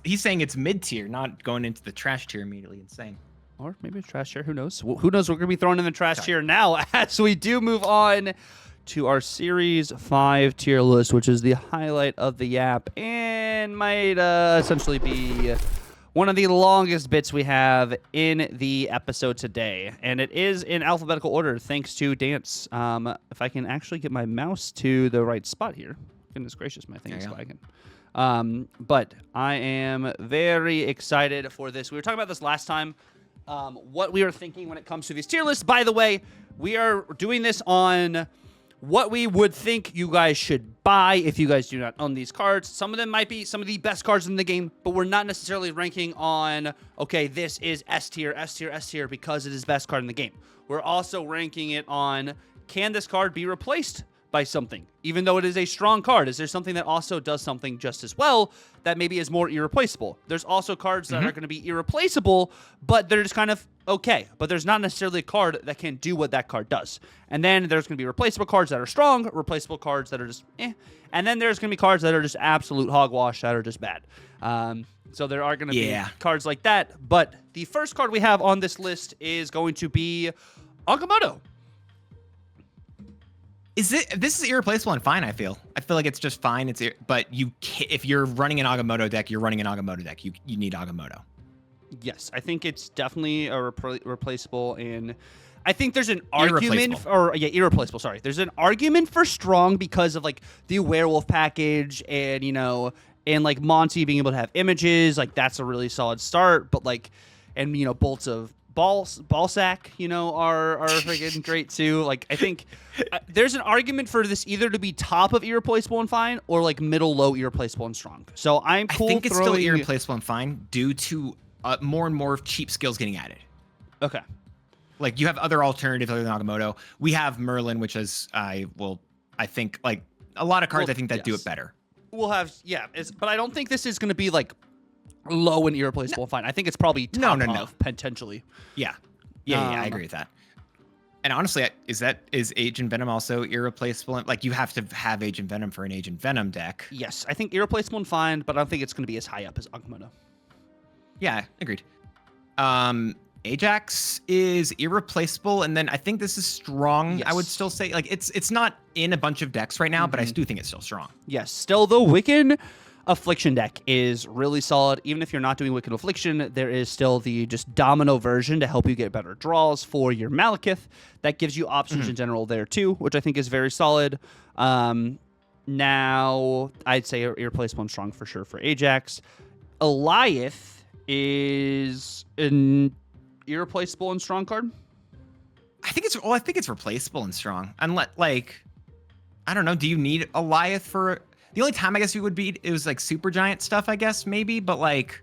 He's saying it's mid-tier, not going into the trash tier immediately and saying. Or maybe it's trash tier. Who knows? Who knows? We're going to be thrown in the trash tier now as we do move on to our Series 5 tier list, which is the highlight of the Yap and might essentially be one of the longest bits we have in the episode today. And it is in alphabetical order, thanks to Dance. If I can actually get my mouse to the right spot here. Goodness gracious, my thing is lagging. But I am very excited for this. We were talking about this last time, what we were thinking when it comes to these tier lists. By the way, we are doing this on what we would think you guys should buy if you guys do not own these cards. Some of them might be some of the best cards in the game, but we're not necessarily ranking on, okay, this is S tier, S tier, S tier because it is best card in the game. We're also ranking it on, can this card be replaced by something? Even though it is a strong card, is there something that also does something just as well that maybe is more irreplaceable? There's also cards that are going to be irreplaceable, but they're just kind of okay. But there's not necessarily a card that can do what that card does. And then there's going to be replaceable cards that are strong, replaceable cards that are just eh. And then there's going to be cards that are just absolute hogwash that are just bad. So there are going to be cards like that. But the first card we have on this list is going to be Agamotto. This is irreplaceable and fine. I feel like it's just fine. But if you're running an Agamotto deck, you're running an Agamotto deck. You need Agamotto. Yes, I think it's definitely a replaceable, and I think there's an argument irreplaceable. Sorry, there's an argument for strong because of like the werewolf package, and and like Monty being able to have images, like that's a really solid start. But like, and bolts of Ballsack, are freaking great too. Like I think there's an argument for this either to be top of irreplaceable and fine or like middle low irreplaceable and strong. So I'm cool. I think it's still irreplaceable and fine due to more and more cheap skills getting added. Okay. Like you have other alternatives other than Agamotto. We have Merlin, which is I think like a lot of cards I think that do it better. We'll have but I don't think this is going to be like low and irreplaceable and fine. I think it's probably top off, potentially. Yeah, I agree with that. And honestly, is Agent Venom also irreplaceable? Like you have to have Agent Venom for an Agent Venom deck. Yes, I think irreplaceable and fine, but I don't think it's going to be as high up as Agamotto. Yeah, agreed. Ajax is irreplaceable, and then I think this is strong. Yes. I would still say like it's not in a bunch of decks right now, but I do think it's still strong. Yes, still the Wiccan Affliction deck is really solid. Even if you're not doing Wiccan Affliction, there is still the just Domino version to help you get better draws for your Malekith. That gives you options in general there too, which I think is very solid. Now, I'd say irreplaceable and strong for sure for Ajax. Eliath is an irreplaceable and strong card. I think it's replaceable and strong. Unless I don't know, do you need Eliath for the only time I guess it was like super giant stuff, I guess, maybe, but like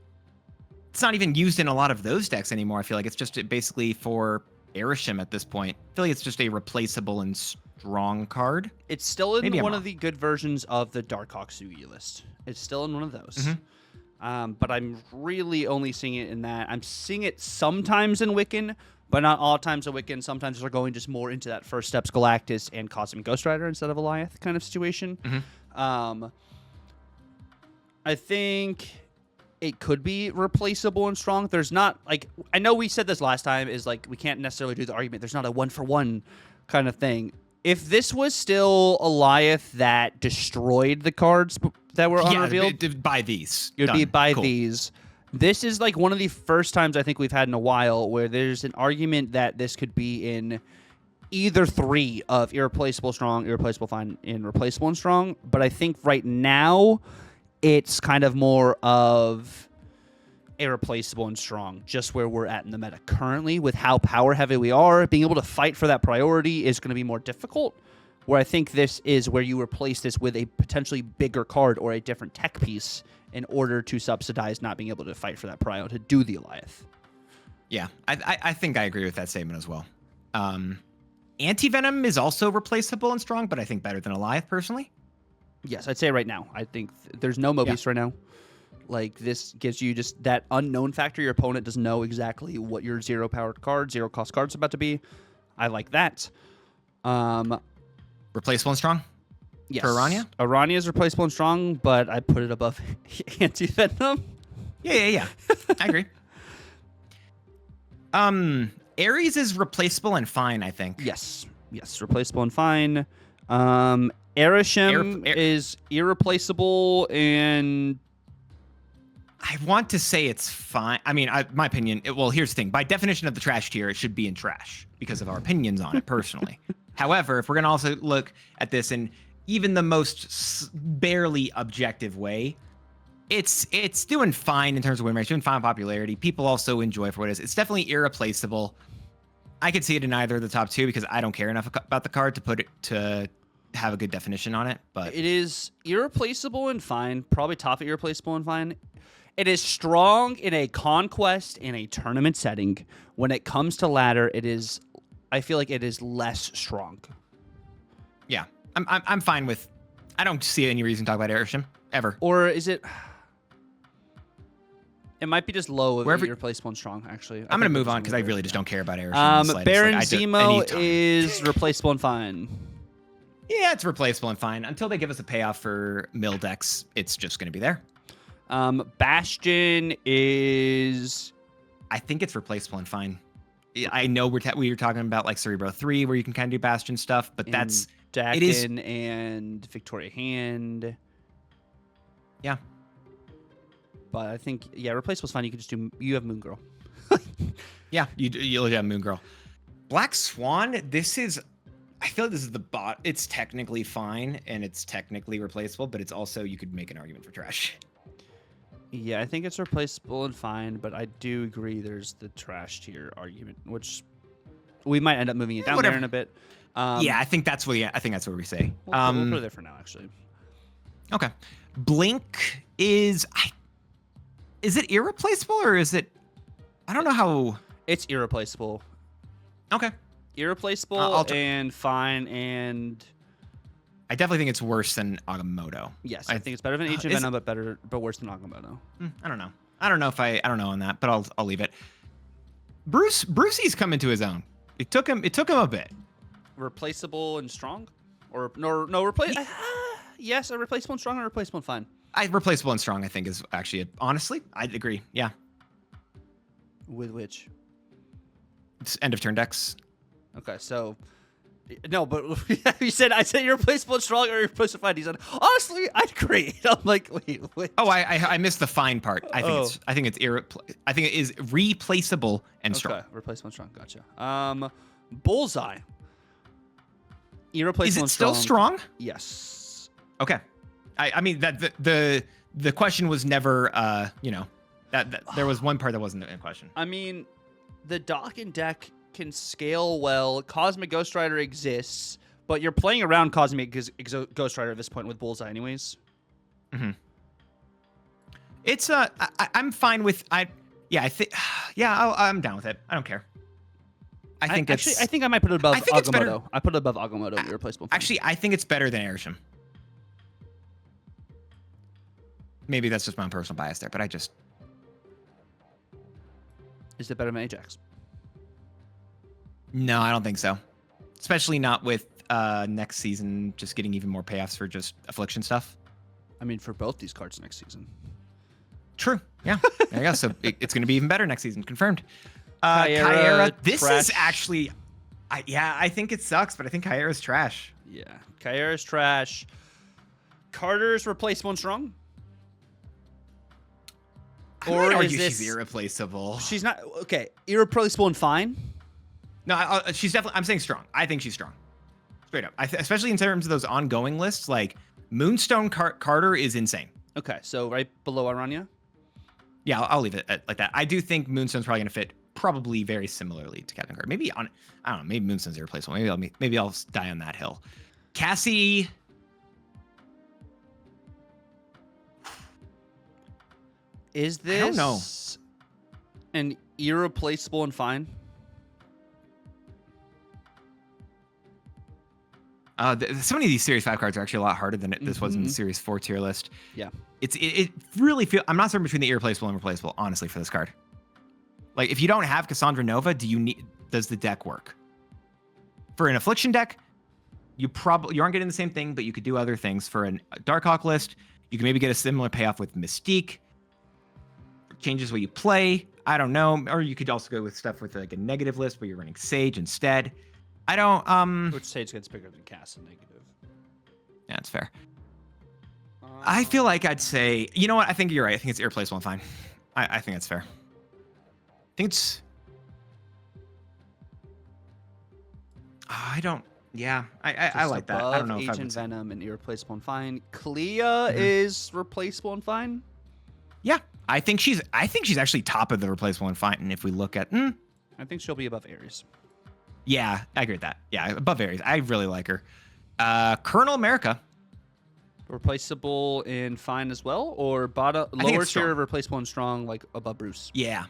it's not even used in a lot of those decks anymore. I feel like it's just basically for Erisham at this point. I feel like it's just a replaceable and strong card. It's still in Maybe I'm one wrong. of the good versions of the Darkhawk Sugi list. It's still in one of those. Mm-hmm. But I'm really only seeing it in that. I'm seeing it sometimes in Wiccan, but not all times in Wiccan. Sometimes they're going just more into that First Steps Galactus and Cosmic Ghost Rider instead of Goliath kind of situation. I think it could be replaceable and strong. There's not, like, I know we said this last time, is like we can't necessarily do the argument. There's not a 1-for-1 kind of thing. If this was still a Goliath that destroyed the cards that were unrevealed, by these. it would be by Cool. these. This is like one of the first times I think we've had in a while where there's an argument that this could be in either 3 of irreplaceable strong, irreplaceable fine, and replaceable and strong. But I think right now it's kind of more of irreplaceable and strong, just where we're at in the meta currently with how power heavy we are. Being able to fight for that priority is going to be more difficult, where I think this is where you replace this with a potentially bigger card or a different tech piece in order to subsidize not being able to fight for that prio to do the Goliath. Yeah, I think I agree with that statement as well. Anti-Venom is also replaceable and strong, but I think better than Goliath personally. Yes, I'd say right now. I think there's no Mobius right now. Like, this gives you just that unknown factor. Your opponent doesn't know exactly what your zero-powered card, zero-cost card's about to be. I like that. Replaceable and strong? Yes. For Aranya? Aranya is replaceable and strong, but I put it above Anti-Venom. Yeah. I agree. Ares is replaceable and fine, I think. Yes, replaceable and fine. Erisham is irreplaceable and... I want to say it's fine. I mean, my opinion, well, here's the thing. By definition of the trash tier, it should be in trash because of our opinions on it personally. However, if we're going to also look at this in even the most barely objective way, it's doing fine in terms of win rate, doing fine in popularity. People also enjoy it for what it is. It's definitely irreplaceable. I could see it in either of the top 2 because I don't care enough about the card to put it to have a good definition on it. But it is irreplaceable and fine, probably top irreplaceable and fine. It is strong in a conquest in a tournament setting. When it comes to ladder, I feel like it is less strong. Yeah, I'm fine with. I don't see any reason to talk about Erisham ever. Or is it? It might be just low of Wherever, irreplaceable and strong. Actually, I'm gonna move on because I really just don't care about Erisham. Baron Zemo is replaceable and fine. Yeah, it's replaceable and fine until they give us a payoff for mill decks. It's just gonna be there. Bastion is... I think it's replaceable and fine. I know we were talking about like Cerebro 3 where you can kind of do Bastion stuff, but that's... Dakin it is, and Victoria Hand. Yeah. But I think, replaceable's fine. You can just do... You have Moon Girl. Yeah, you'll have Moon Girl. Black Swan, this is... I feel like this is the bot. It's technically fine, and it's technically replaceable, but it's also... You could make an argument for trash. Yeah, I think it's replaceable and fine, but I do agree there's the trash tier argument, which we might end up moving it down there in a bit. Yeah, I think that's what we say. We'll put it there for now, actually. Okay. Blink is it irreplaceable or is it? I don't know how. It's irreplaceable. Okay. Irreplaceable and fine and. I definitely think it's worse than Agamotto. Yes, I think it's better than Agent Venom, but worse than Agamotto. I don't know. I don't know on that, but I'll leave it. Brucey's come into his own. It took him a bit. Replaceable and strong, or no replace. Yes, a replaceable and strong, or replaceable and fine. Replaceable and strong, I think, is actually honestly, I'd agree. Yeah. With which? It's end of turn decks. Okay, so. No, but I said irreplaceable and strong or irreplaceable fine. He said, honestly, I'd agree. I'm like, wait. Oh, I missed the fine part. I think it is replaceable and strong. Okay, replaceable and strong. Gotcha. Bullseye. Irreplaceable. Is it and still strong? Yes. Okay. I mean that the question was never that there was one part that wasn't in question. I mean, the dock and deck can scale well. Cosmic Ghost Rider exists, but you're playing around Cosmic Ghost Rider at this point with Bullseye anyways. Mm-hmm. It's I'm fine with I'm down with it. I don't care. I think I think I might put it above I think it's better. Agamotto. I put it above Agamotto, irreplaceable. Actually, I think it's better than Airsham. Maybe that's just my own personal bias there, but I just... Is it better than Ajax? No, I don't think so. Especially not with next season just getting even more payoffs for just Affliction stuff. I mean, for both these cards next season. True. Yeah. There you go. So it's going to be even better next season. Confirmed. Kyera, this trash. is actually... I think it sucks, but I think Kyera's trash. Yeah. Kyera's trash. Carter's replaceable and strong? I might argue she's irreplaceable. She's not... Okay. Irreplaceable and fine? No, she's definitely... I'm saying strong. I think she's strong. Straight up. Especially in terms of those ongoing lists, like Moonstone Carter is insane. Okay. So right below Aranya? Yeah, I'll leave it like that. I do think Moonstone's probably going to fit probably very similarly to Captain Carter. Maybe I don't know. Maybe Moonstone's irreplaceable. Maybe I'll die on that hill. Cassie... Is this... I don't know. An irreplaceable and fine? So many of these Series 5 cards are actually a lot harder than this was in the Series 4 tier list. Yeah. It really feels... I'm not certain between the irreplaceable and replaceable, honestly, for this card. Like, if you don't have Cassandra Nova, does the deck work? For an Affliction deck, you aren't getting the same thing, but you could do other things. For a Darkhawk list, you can maybe get a similar payoff with Mystique. Changes the way you play. I don't know. Or you could also go with stuff with like a negative list where you're running Sage instead. I don't... Which Sage gets bigger than Cass and negative. Yeah, that's fair. I feel like I'd say... You know what? I think you're right. I think it's irreplaceable and fine. I think that's fair. I think it's... I don't... Yeah, I like that. I don't know if I Agent would... Venom and irreplaceable and fine. Clea is replaceable and fine? Yeah, I think she's actually top of the replaceable and fine. And if we look at... I think she'll be above Ares. Yeah, I agree with that. Yeah, above Ares. I really like her. Colonel America. Replaceable and fine as well? Or lower tier replaceable and strong, like above Bruce? Yeah.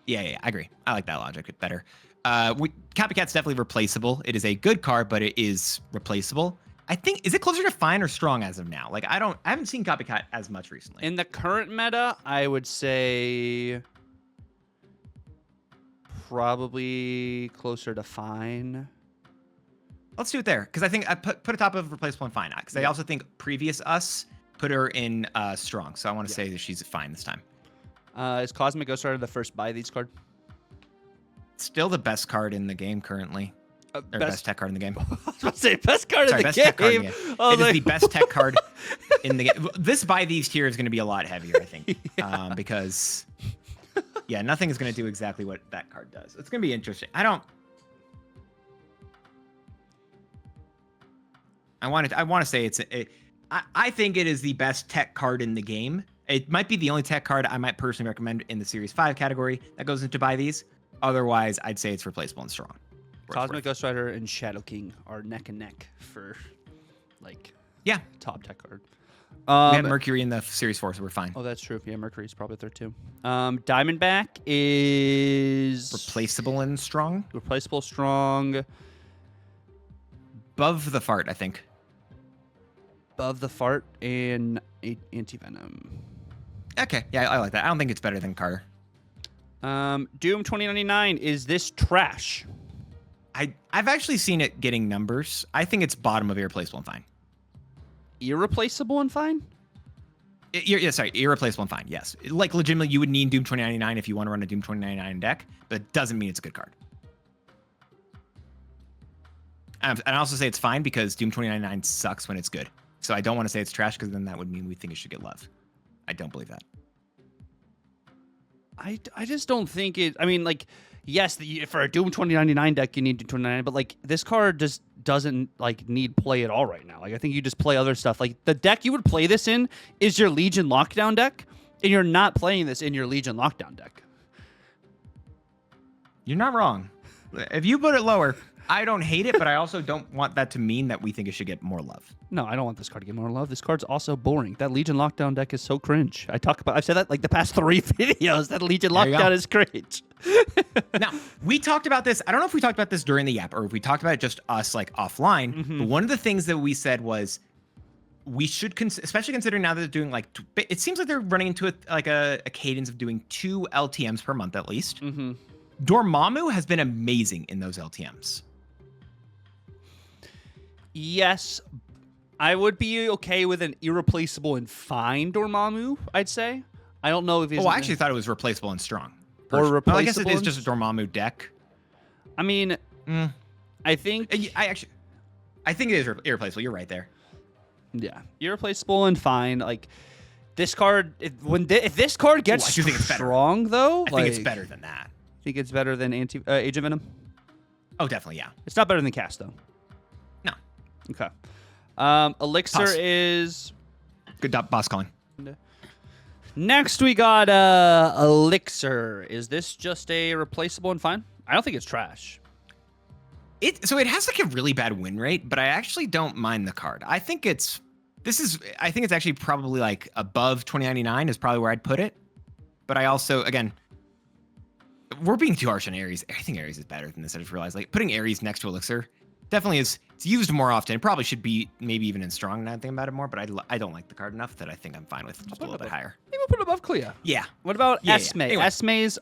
I agree. I like that logic better. Copycat's definitely replaceable. It is a good card, but it is replaceable. I think, is it closer to fine or strong as of now? Like, I haven't seen Copycat as much recently. In the current meta, I would say... probably closer to fine. Let's do it there, because I think I put it top of replaceable and fine. Because I also think previous us put her in strong, so I want to say that she's fine this time. Is Cosmic Ghost Rider the first buy these card? Still the best card in the game currently. Or best tech card in the game. I was about to say best card in the game. Tech card in the game. It is the best tech card in the game. This buy these tier is going to be a lot heavier, I think, because. Yeah, nothing is going to do exactly what that card does. It's going to be interesting. I want to say I think it is the best tech card in the game. It might be the only tech card I might personally recommend in the Series 5 category that goes into buy these. Otherwise, I'd say it's replaceable and strong. Cosmic Ghost Rider and Shadow King are neck and neck for, like, top tech card. We had Mercury in the Series 4, so we're fine. Oh, that's true. Yeah, Mercury's probably there too. Diamondback is... replaceable and strong? Replaceable, strong. Above the fart, I think. Above the fart and anti-venom. Okay, yeah, I like that. I don't think it's better than Carter. Doom 2099, is this trash? I've actually seen it getting numbers. I think it's bottom of irreplaceable and fine. Irreplaceable and fine? Irreplaceable and fine, yes. Like, legitimately, you would need Doom 2099 if you want to run a Doom 2099 deck, but it doesn't mean it's a good card. And I also say it's fine because Doom 2099 sucks when it's good. So I don't want to say it's trash because then that would mean we think it should get love. I don't believe that. I just don't think it... I mean, like, yes, for a Doom 2099 deck, you need Doom 2099, but, like, this card just doesn't, like, need play at all right now. Like, I think you just play other stuff. Like, the deck you would play this in is your Legion Lockdown deck, and you're not playing this in your Legion Lockdown deck. You're not wrong. If you put it lower, I don't hate it, but I also don't want that to mean that we think it should get more love. No, I don't want this card to get more love. This card's also boring. That Legion Lockdown deck is so cringe. I've said that like the past 3 videos. That Legion Lockdown is cringe. Now, we talked about this. I don't know if we talked about this during the Yap or if we talked about it just us like offline. But one of the things that we said was we should, especially considering now that they're doing like, it seems like they're running into a cadence of doing 2 LTMs per month at least. Dormammu has been amazing in those LTMs. Yes, I would be okay with an irreplaceable and fine Dormammu, I'd say. I don't know if he's... Oh, I actually thought it was replaceable and strong. Or replaceable. Well, I guess it is just a Dormammu deck. I mean, I think... I think it is irreplaceable. You're right there. Yeah, irreplaceable and fine. Like, this card... If this card gets strong, though... I think it's better than that. Think it's better than Agent Venom? Oh, definitely, yeah. It's not better than Cast, though. No. Okay. Elixir is... Good boss calling. Next, we got Elixir. Is this just a replaceable and fine? I don't think it's trash. So it has like a really bad win rate, but I actually don't mind the card. I think it's actually probably like above 2099 is probably where I'd put it. But I also, again, we're being too harsh on Ares. I think Ares is better than this. I just realized like putting Ares next to Elixir definitely is. It's used more often. It probably should be maybe even in strong now that I think about it more, but I don't like the card enough that I think I'm fine with just a little bit higher. Maybe we'll put it above Clea. Yeah. What about Esme? Anyway. Esme's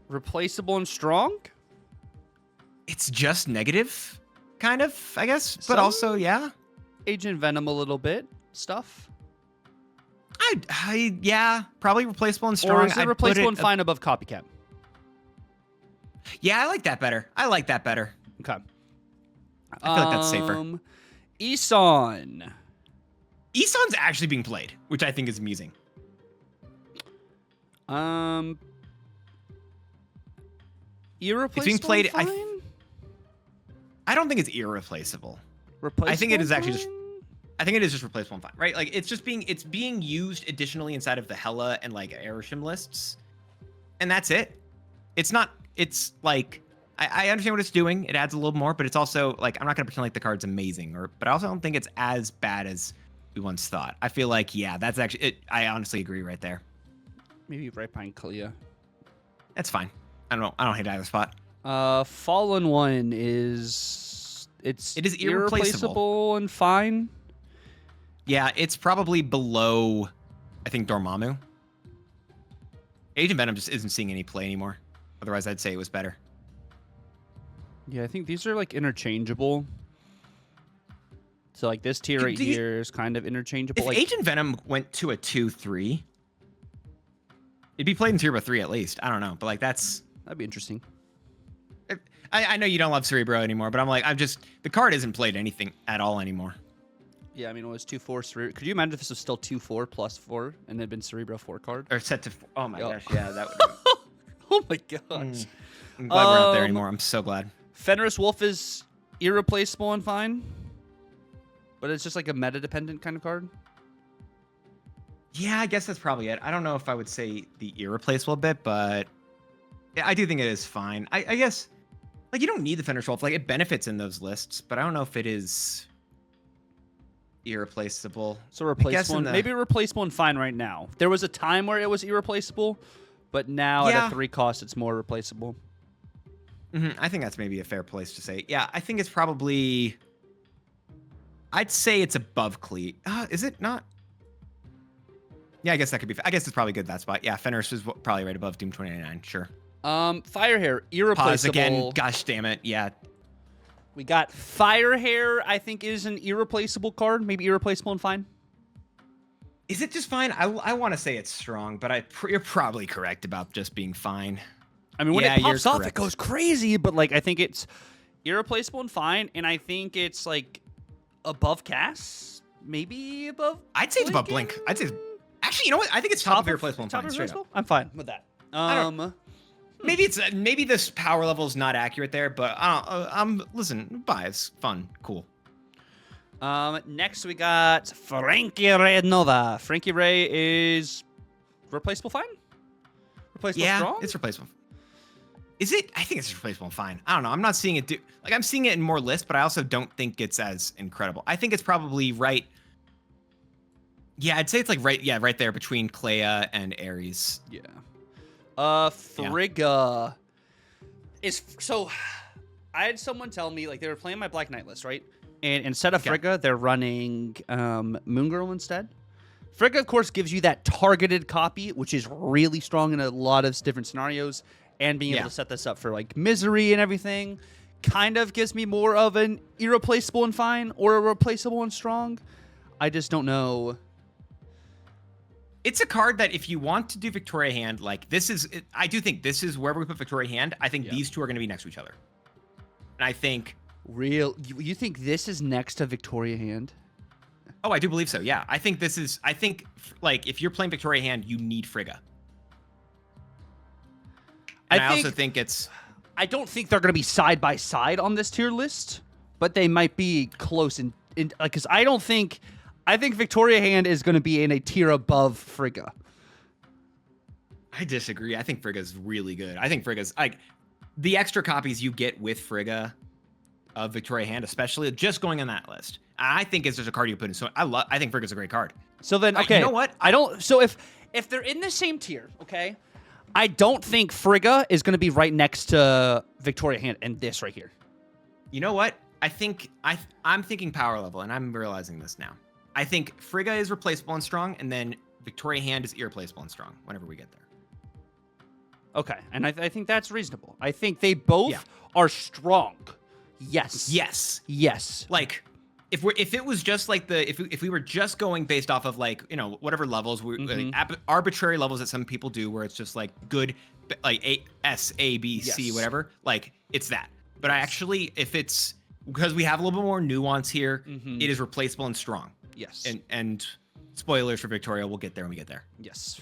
replaceable and strong? It's just negative, kind of, I guess. But also, yeah. Agent Venom a little bit. Stuff. Yeah, probably replaceable and strong. Or is it replaceable and fine above Copycat? Yeah, I like that better. Okay. I feel like that's safer. Isan. Isan's actually being played, which I think is amusing. Irreplaceable. It's being played. Fine? I don't think it's irreplaceable. Replaceable. I think it is actually just. I think it is just replaceable and fine, right? Like it's being used additionally inside of the Hela and like Airshim lists, and that's it. It's not. It's like I understand what it's doing. It adds a little more, but it's also like I'm not gonna pretend like the card's amazing, but I also don't think it's as bad as we once thought. I feel like that's actually it. I honestly agree right there. Maybe right behind Clea. That's fine. I don't know. I don't hate either spot. Fallen One is it is irreplaceable and fine. Yeah, it's probably below, I think, Dormammu. Agent Venom just isn't seeing any play anymore. Otherwise, I'd say it was better. Yeah, I think these are like interchangeable. So like this tier right here is kind of interchangeable. If like, Agent Venom went to a 2/3, it'd be played in Cerebro 3 at least. I don't know, but like that'd be interesting. I know you don't love Cerebro anymore, but I'm like, the card isn't played anything at all anymore. Yeah, I mean, it was 2/4 Cerebro. Could you imagine if this was still 2/4 plus 4 and it had been Cerebro 4 card? Or set to 4. Oh my gosh, yeah, that would Oh my gosh. I'm glad we're not there anymore. I'm so glad. Fenris Wolf is irreplaceable and fine, but it's just like a meta-dependent kind of card. Yeah, I guess that's probably it. I don't know if I would say the irreplaceable bit, but yeah, I do think it is fine. I guess, like, you don't need the Fenris Wolf. Like, it benefits in those lists, but I don't know if it is irreplaceable. So replaceable, maybe replaceable and fine right now. There was a time where it was irreplaceable, but now at a 3 cost, it's more replaceable. I think that's maybe a fair place to say. Yeah, I think it's probably. I'd say it's above Cleat. Is it not? Yeah, I guess that could be. I guess it's probably good that spot. Yeah, Fenris is probably right above Doom 2099. Sure. Firehair, irreplaceable. Pause again. Gosh damn it. Yeah. We got Firehair, I think is an irreplaceable card. Maybe irreplaceable and fine. Is it just fine? I want to say it's strong, but you're probably correct about just being fine. I mean, when it pops off, it goes crazy, but like I think it's irreplaceable and fine, and I think it's like above Cass, maybe above. I'd say it's above Blink. I'd say actually, you know what? I think it's top of irreplaceable and fine. Straight up. I'm fine with that. Maybe this power level is not accurate there, but listen, it's fun, cool. Next we got Frankie Ray Nova. Frankie Ray is replaceable fine? Replaceable strong? It's replaceable. Is it? I think it's replaceable and fine. I don't know. I'm not seeing it like I'm seeing it in more lists, but I also don't think it's as incredible. I think it's probably right. Yeah, I'd say it's like right there between Clea and Ares. Yeah. Frigga is so. I had someone tell me like they were playing my Black Knight list, right? And instead of Frigga, they're running Moon Girl instead. Frigga, of course, gives you that targeted copy, which is really strong in a lot of different scenarios. And being able to set this up for like misery and everything kind of gives me more of an irreplaceable and fine or a replaceable and strong. I just don't know. It's a card that if you want to do Victoria Hand, like this is, I do think this is wherever we put Victoria Hand. I think these two are going to be next to each other. And I think. You think this is next to Victoria Hand? Oh, I do believe so. Yeah. I think this is, like if you're playing Victoria Hand, you need Frigga. And I also think it's. I don't think they're going to be side by side on this tier list, but they might be close in because I think Victoria Hand is going to be in a tier above Frigga. I disagree. I think Frigga's really good. I think Frigga's like the extra copies you get with Frigga of Victoria Hand, especially just going on that list. I think it's just a card you put in. So I think Frigga's a great card. So then, okay, you know what? So if they're in the same tier, okay. I don't think Frigga is going to be right next to Victoria Hand and this right here. You know what? I think I'm thinking power level, and I'm realizing this now. I think Frigga is replaceable and strong, and then Victoria Hand is irreplaceable and strong whenever we get there. Okay, and I think that's reasonable. I think they both are strong. Yes. Yes. Yes. Like if it was just like if we were just going based off of like, you know, whatever levels like arbitrary levels that some people do where it's just like good like A B C whatever, like it's that. But I actually, if it's because we have a little bit more nuance here, it is replaceable and strong. Yes. And spoilers for Victoria, we'll get there when we get there. Yes.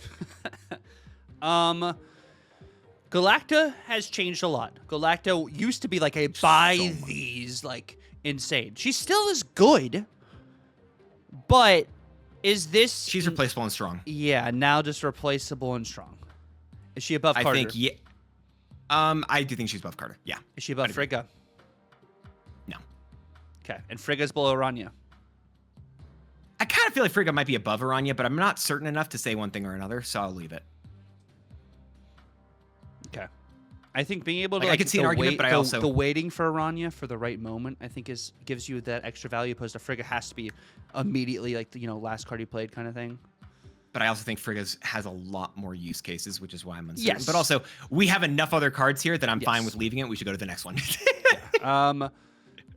Galacta has changed a lot. Galacta used to be like a buy these like insane. She still is good, but is this? She's replaceable and strong. Yeah, now just replaceable and strong. Is she above Carter? I think yeah. I do think she's above Carter. Yeah. Is she above Frigga? No. Okay, and Frigga's below Aranya. I kind of feel like Frigga might be above Aranya, but I'm not certain enough to say one thing or another, so I'll leave it. Okay. I think being able to like, I could see an argument, but I also the waiting for Aranya for the right moment, I think gives you that extra value. Opposed to Frigga has to be immediately like the last card you played kind of thing. But I also think Frigga's has a lot more use cases, which is why I'm uncertain. Yes. But also, we have enough other cards here that I'm fine with leaving it. We should go to the next one.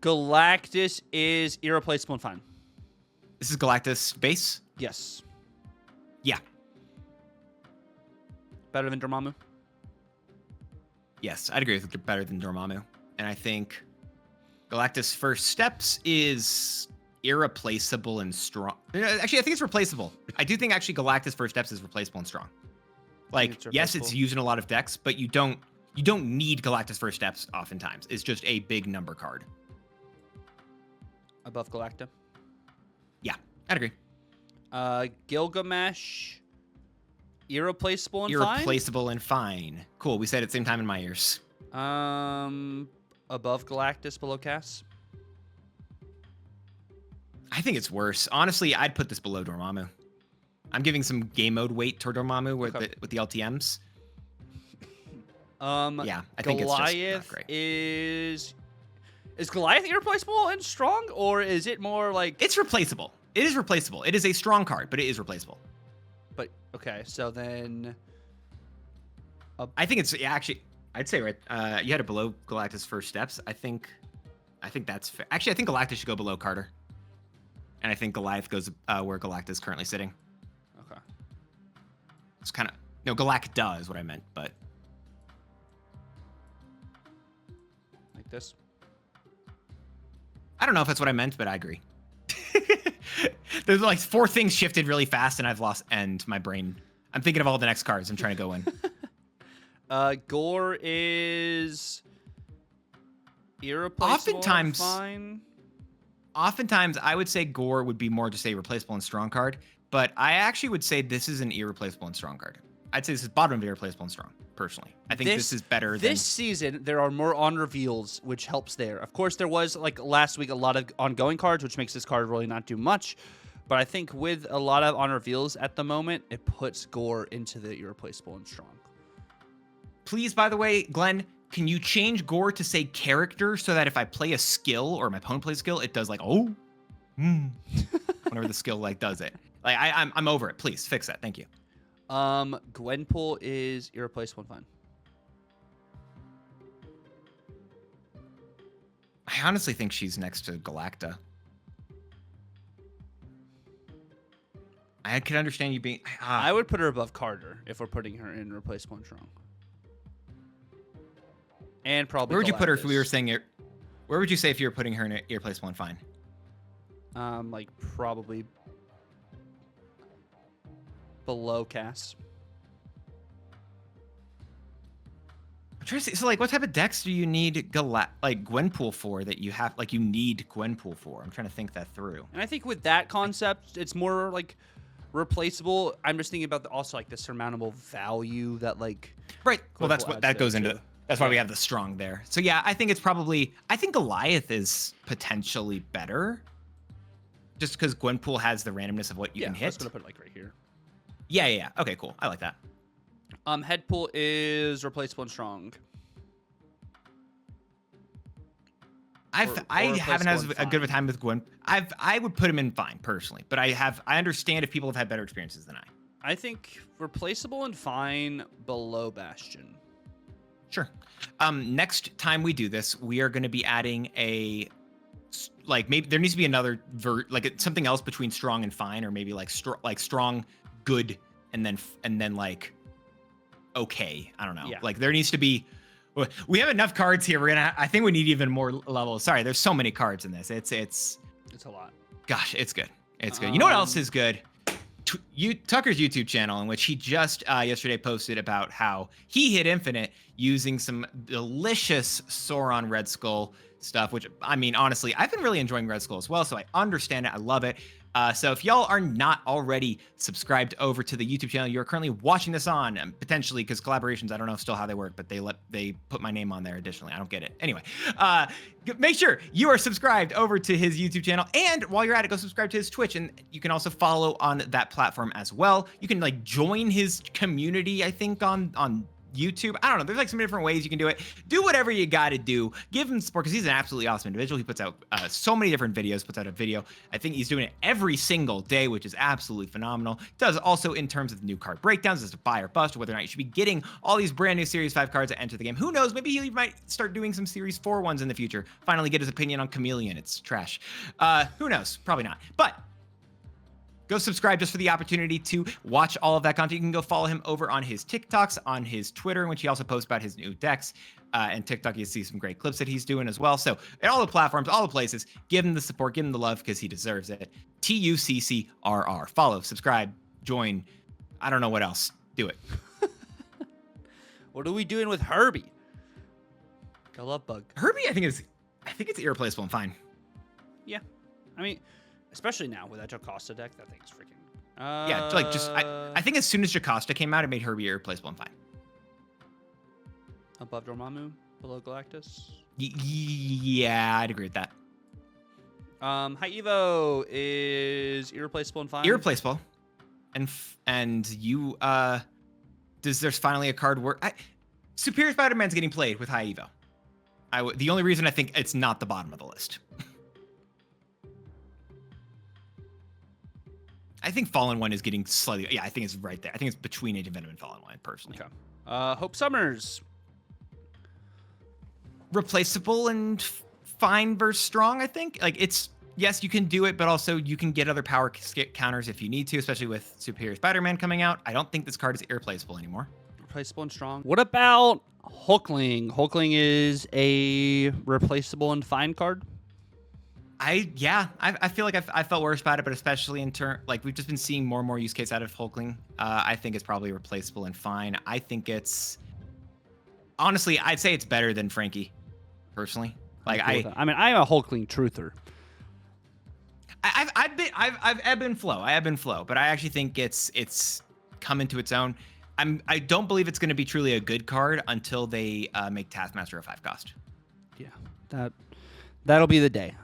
Galactus is irreplaceable and fine. This is Galactus base? Yes. Yeah. Better than Dormammu? Yes, I'd agree with better than Dormammu. And I think Galactus First Steps is irreplaceable and strong. Actually, I think it's replaceable. I do think actually Galactus First Steps is replaceable and strong. Like, yes, it's used in a lot of decks, but you don't need Galactus First Steps oftentimes. It's just a big number card. Above Galacta? Yeah, I'd agree. Gilgamesh, irreplaceable and fine? Irreplaceable and fine. Cool, we said it at the same time in my ears. Above Galactus, below Cass? I think it's worse. Honestly, I'd put this below Dormammu. I'm giving some game mode weight toward Dormammu with the LTMs. Yeah, I think it's just not great. Is Goliath irreplaceable and strong, or is it more like it's replaceable? It is replaceable. It is a strong card, but it is replaceable. But okay, so then I think it's actually I'd say you had it below Galactus First Steps. I think that's fair. Actually, I think Galactus should go below Carter. And I think Goliath goes where Galactus is currently sitting. Okay. It's kind of no Galacta is what I meant, but like this. I don't know if that's what I meant, but I agree. There's like 4 things shifted really fast, and I've lost my brain. I'm thinking of all the next cards I'm trying to go in. Gore is irreplaceable. Oftentimes, I would say Gore would be more just a replaceable and strong card, but I actually would say this is an irreplaceable and strong card. I'd say this is bottom of irreplaceable and strong. Personally, I think this is better. This season, there are more on reveals, which helps there. Of course, there was like last week a lot of ongoing cards, which makes this card really not do much. But I think with a lot of on reveals at the moment, it puts Gore into the irreplaceable and strong. Please, by the way, Glenn, can you change Gore to say character so that if I play a skill or my opponent plays a skill, it does like whenever the skill like does it. Like I'm over it. Please fix that. Thank you. Gwenpool is irreplaceable and fine. I honestly think she's next to Galacta. I could understand you being. I would put her above Carter if we're putting her in replaceable and strong. And probably. Where would you put her if we were saying it? Where would you say if you were putting her in irreplaceable and fine? Like probably below Cass. I'm trying to see. So, like, what type of decks do you need Gwenpool for that you have? Like, you need Gwenpool for? I'm trying to think that through. And I think with that concept, it's more like replaceable. I'm just thinking about also like the surmountable value that like. Right. Well, that's what that goes into. That's why we have the strong there. So yeah, I think it's probably. I think Goliath is potentially better. Just because Gwenpool has the randomness of what you can hit. I was gonna put it like right here. Yeah. Okay, cool. I like that. Headpool is replaceable and strong. I haven't had a good of a time with Gwen. I would put him in fine personally, but I understand if people have had better experiences than I. I think replaceable and fine below Bastion. Sure. Next time we do this, we are going to be adding maybe there needs to be another something else between strong and fine, or maybe like strong, good, and then like okay. I don't know. Yeah. Like there needs to be. We have enough cards here. I think we need even more levels. Sorry, there's so many cards in this. It's a lot. Gosh, it's good. It's good. You know what else is good? Tucker's YouTube channel, in which he just yesterday posted about how he hit infinite using some delicious Sauron Red Skull stuff, which, I mean, honestly, I've been really enjoying Red Skull as well, so I understand it. I love it. So if y'all are not already subscribed over to the YouTube channel you're currently watching this on, potentially because collaborations, I don't know still how they work, but they put my name on there additionally. I don't get it. Anyway, make sure you are subscribed over to his YouTube channel, and while you're at it, go subscribe to his Twitch, and you can also follow on that platform as well. You can like join his community, I think, on YouTube. I don't know. There's like some different ways you can do it. Do whatever you got to do. Give him support because he's an absolutely awesome individual. He puts out so many different videos, puts out a video. I think he's doing it every single day, which is absolutely phenomenal. Does also in terms of new card breakdowns as to buy or bust, or whether or not you should be getting all these brand new Series 5 cards that enter the game. Who knows? Maybe he might start doing some Series 4 ones in the future. Finally get his opinion on Chameleon. It's trash. Who knows? Probably not. But go subscribe just for the opportunity to watch all of that content. You can go follow him over on his TikToks, on his Twitter, in which he also posts about his new decks. And TikTok, you see some great clips that he's doing as well. So at all the platforms, all the places, give him the support, give him the love because he deserves it. TUCCRR. Follow, subscribe, join. I don't know what else. Do it. What are we doing with Herbie? I love Bug. Herbie, I think it's irreplaceable and fine. Yeah. I mean, especially now with that Jocasta deck, that thing's freaking. Yeah, like just I think as soon as Jocasta came out, it made Herbie irreplaceable and fine. Above Dormammu, below Galactus. Yeah, I'd agree with that. High Evo is irreplaceable and fine. Irreplaceable, and you there's finally a card where Superior Spider-Man's getting played with High Evo. The only reason I think it's not the bottom of the list. I think Fallen One is getting slightly. Yeah, I think it's right there. I think it's between Age of Venom and Fallen One, personally. Okay. Hope Summers. Replaceable and fine versus strong, I think. Like, it's, yes, you can do it, but also you can get other power counters if you need to, especially with Superior Spider-Man coming out. I don't think this card is irreplaceable anymore. Replaceable and strong. What about Hulkling? Hulkling is a replaceable and fine card. I feel like I felt worse about it, but especially in turn, like we've just been seeing more and more use case out of Hulkling. I think it's probably replaceable and fine. I think it's, honestly, I'd say it's better than Frankie, personally. Like I'm a Hulkling truther. I've ebb and flow. I ebb and flow, but I actually think it's come into its own. I don't believe it's going to be truly a good card until they make Taskmaster a 5 cost. Yeah, that'll be the day.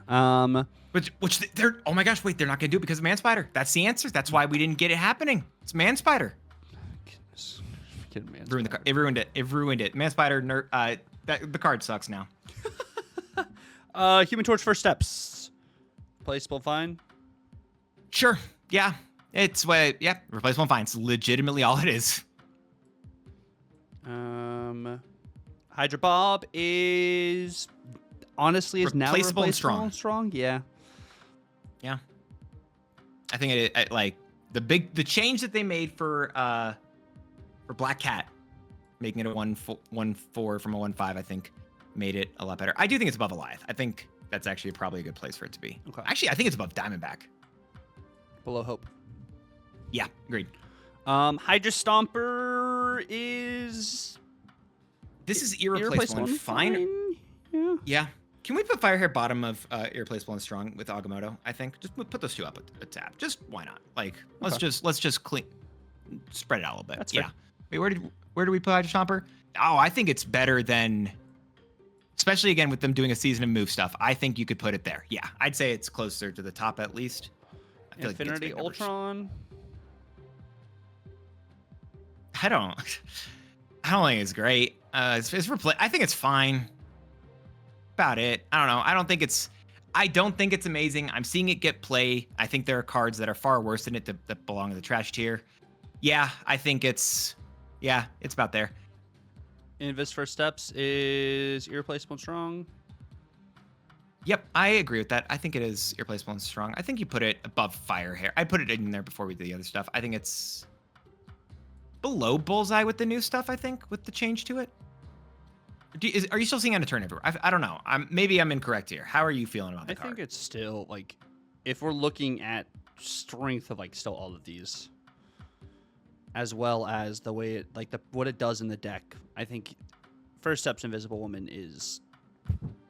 Which they're, oh my gosh, wait, they're not going to do it because of Man Spider. That's the answer. That's why we didn't get it happening. It's Man Spider. Goodness. It ruined it. It ruined it. Man Spider, the card sucks now. Human Torch first steps. Placeable fine. Sure. Yeah. It's what. Yeah. Replaceable fine. It's legitimately all it is. Hydra Bob is honestly now replaceable and strong. Yeah. Yeah. I think it like the change that they made for Black Cat, making it a 1/4 from a 1/5, I think made it a lot better. I do think it's above Goliath. I think that's actually probably a good place for it to be. Okay. Actually, I think it's above Diamondback. Below Hope. Yeah, agreed. Hydra Stomper is. This is irreplaceable and fine. Yeah. Yeah. Can we put Firehair bottom of irreplaceable and strong with Agamotto? I think just put those two up a tab. Just why not? Like let's just clean, spread it out a little bit. That's yeah. fair. Wait, where do we put Hydra Stomper? Oh, I think it's better than, especially again with them doing a season of move stuff. I think you could put it there. Yeah, I'd say it's closer to the top at least. I feel Infinity like Ultron. I don't think it's great. I think it's fine. About it. I don't know. I don't think it's amazing. I'm seeing it get play. I think there are cards that are far worse than it that belong in the trash tier. Yeah, I think it's about there. Invis first steps is irreplaceable and strong. Yep, I agree with that. I think it is irreplaceable and strong. I think you put it above Firehair. I put it in there before we did the other stuff. I think it's below Bullseye with the new stuff, I think, with the change to it. Are you still seeing on a turn everywhere? I don't know. Maybe I'm incorrect here. How are you feeling about the card? I think it's still, like, if we're looking at strength of, like, still all of these, as well as the way it, like, what it does in the deck, I think First Steps Invisible Woman is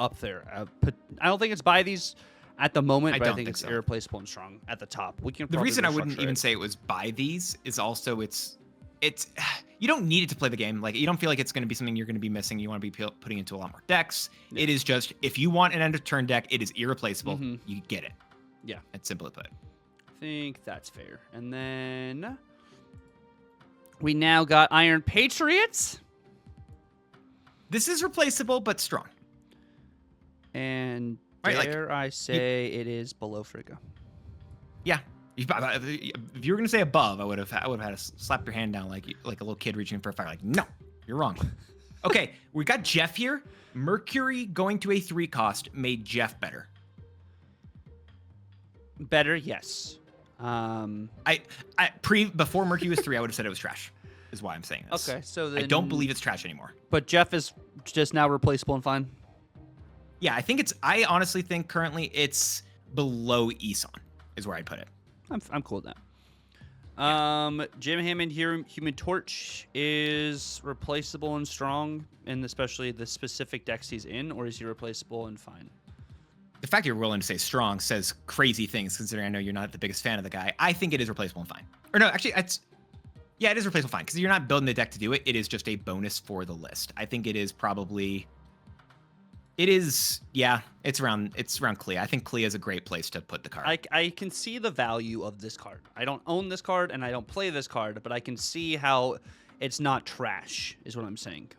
up there. I don't think it's by these at the moment, but I think it's so. Irreplaceable and strong at the top. We can. The reason I wouldn't even say it was by these is also it's you don't need it to play the game. Like you don't feel like it's going to be something you're going to be missing. You want to be putting into a lot more decks. Yeah. It is just if you want an end of turn deck, it is irreplaceable. Mm-hmm. You get it. Yeah, it's simply put. I think that's fair. And then we now got Iron Patriots. This is replaceable but strong. And dare I say it is below Frigga. Yeah. If you were gonna say above, I would have had to slap your hand down like a little kid reaching for a fire. Like, no, you're wrong. Okay, we got Jeff here. Mercury going to a 3 cost made Jeff better. Better, yes. Before Mercury was 3, I would have said it was trash. Is why I'm saying this. Okay, so then, I don't believe it's trash anymore. But Jeff is just now replaceable and fine. Yeah, I honestly think currently it's below Eson is where I'd put it. I'm cool with that. Jim Hammond here, Human Torch is replaceable and strong, and especially the specific decks he's in, or is he replaceable and fine? The fact you're willing to say strong says crazy things, considering I know you're not the biggest fan of the guy. I think it is replaceable and fine. Or no, actually, it is replaceable and fine, because you're not building the deck to do it. It is just a bonus for the list. I think it is probably... it's around Clea. I think Clea is a great place to put the card. I can see the value of this card. I don't own this card and I don't play this card, but I can see how it's not trash, is what I'm saying.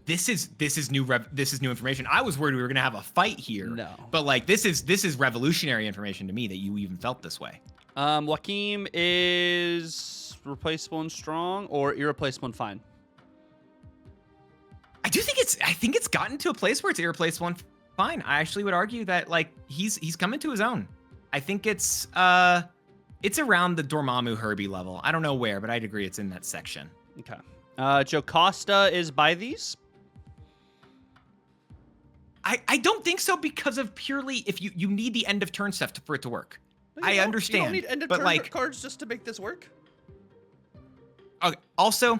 This is new information. I was worried we were gonna have a fight here. No. But like this is revolutionary information to me that you even felt this way. Joaquim is replaceable and strong or irreplaceable and fine? I think it's gotten to a place where it's irreplaceable and fine. I actually would argue that like he's coming to his own. I think it's around the Dormammu Herbie level. I don't know where, but I'd agree it's in that section. Okay. Jocasta is by these? I don't think so because of purely if you need the end of turn stuff for it to work. I understand. You don't need end of turn cards just to make this work? Okay. Also,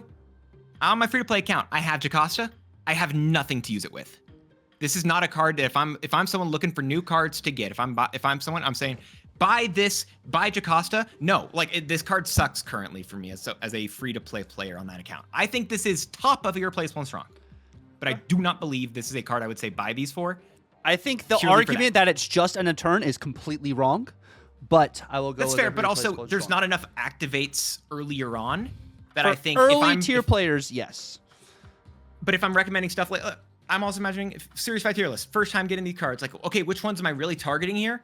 on my free-to-play account, I have Jocasta. I have nothing to use it with. This is not a card that if I'm someone looking for new cards to get, if I'm someone, I'm saying buy Jocasta. No, like this card sucks currently for me as a free-to-play player on that account. I think this is top of irreplaceable and strong, but I do not believe this is a card I would say buy these for. I think the argument that it's just an turn is completely wrong, but I will go. That's with fair, but also irreplaceable and there's strong. not enough activates earlier on that For I think early tier players, yes. But if I'm recommending stuff like, I'm also imagining Series 5 tier list, first time getting these cards, like, okay, which ones am I really targeting here?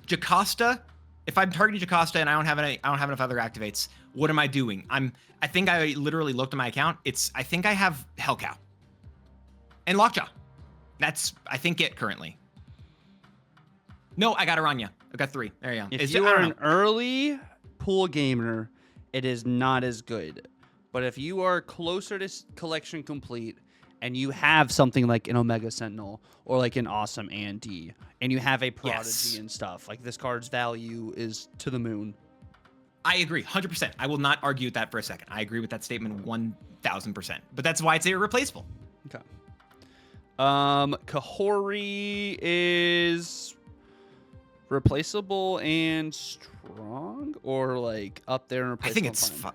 Jocasta. If I'm targeting Jocasta and I don't have enough other activates, what am I doing? I think I literally looked at my account. I think I have Hellcow and Lockjaw. That's, I think, it currently. No, I got Aranya. I got 3. There you go. If you are an early pool gamer, it is not as good. But if you are closer to collection complete and you have something like an Omega Sentinel or like an awesome Andy and you have a Prodigy and stuff, like this card's value is to the moon. I agree, 100%. I will not argue with that for a second. I agree with that statement 1,000%. But that's why it's irreplaceable. Okay. Kahori is replaceable and strong, or like up there and replaceable. I think it's fine.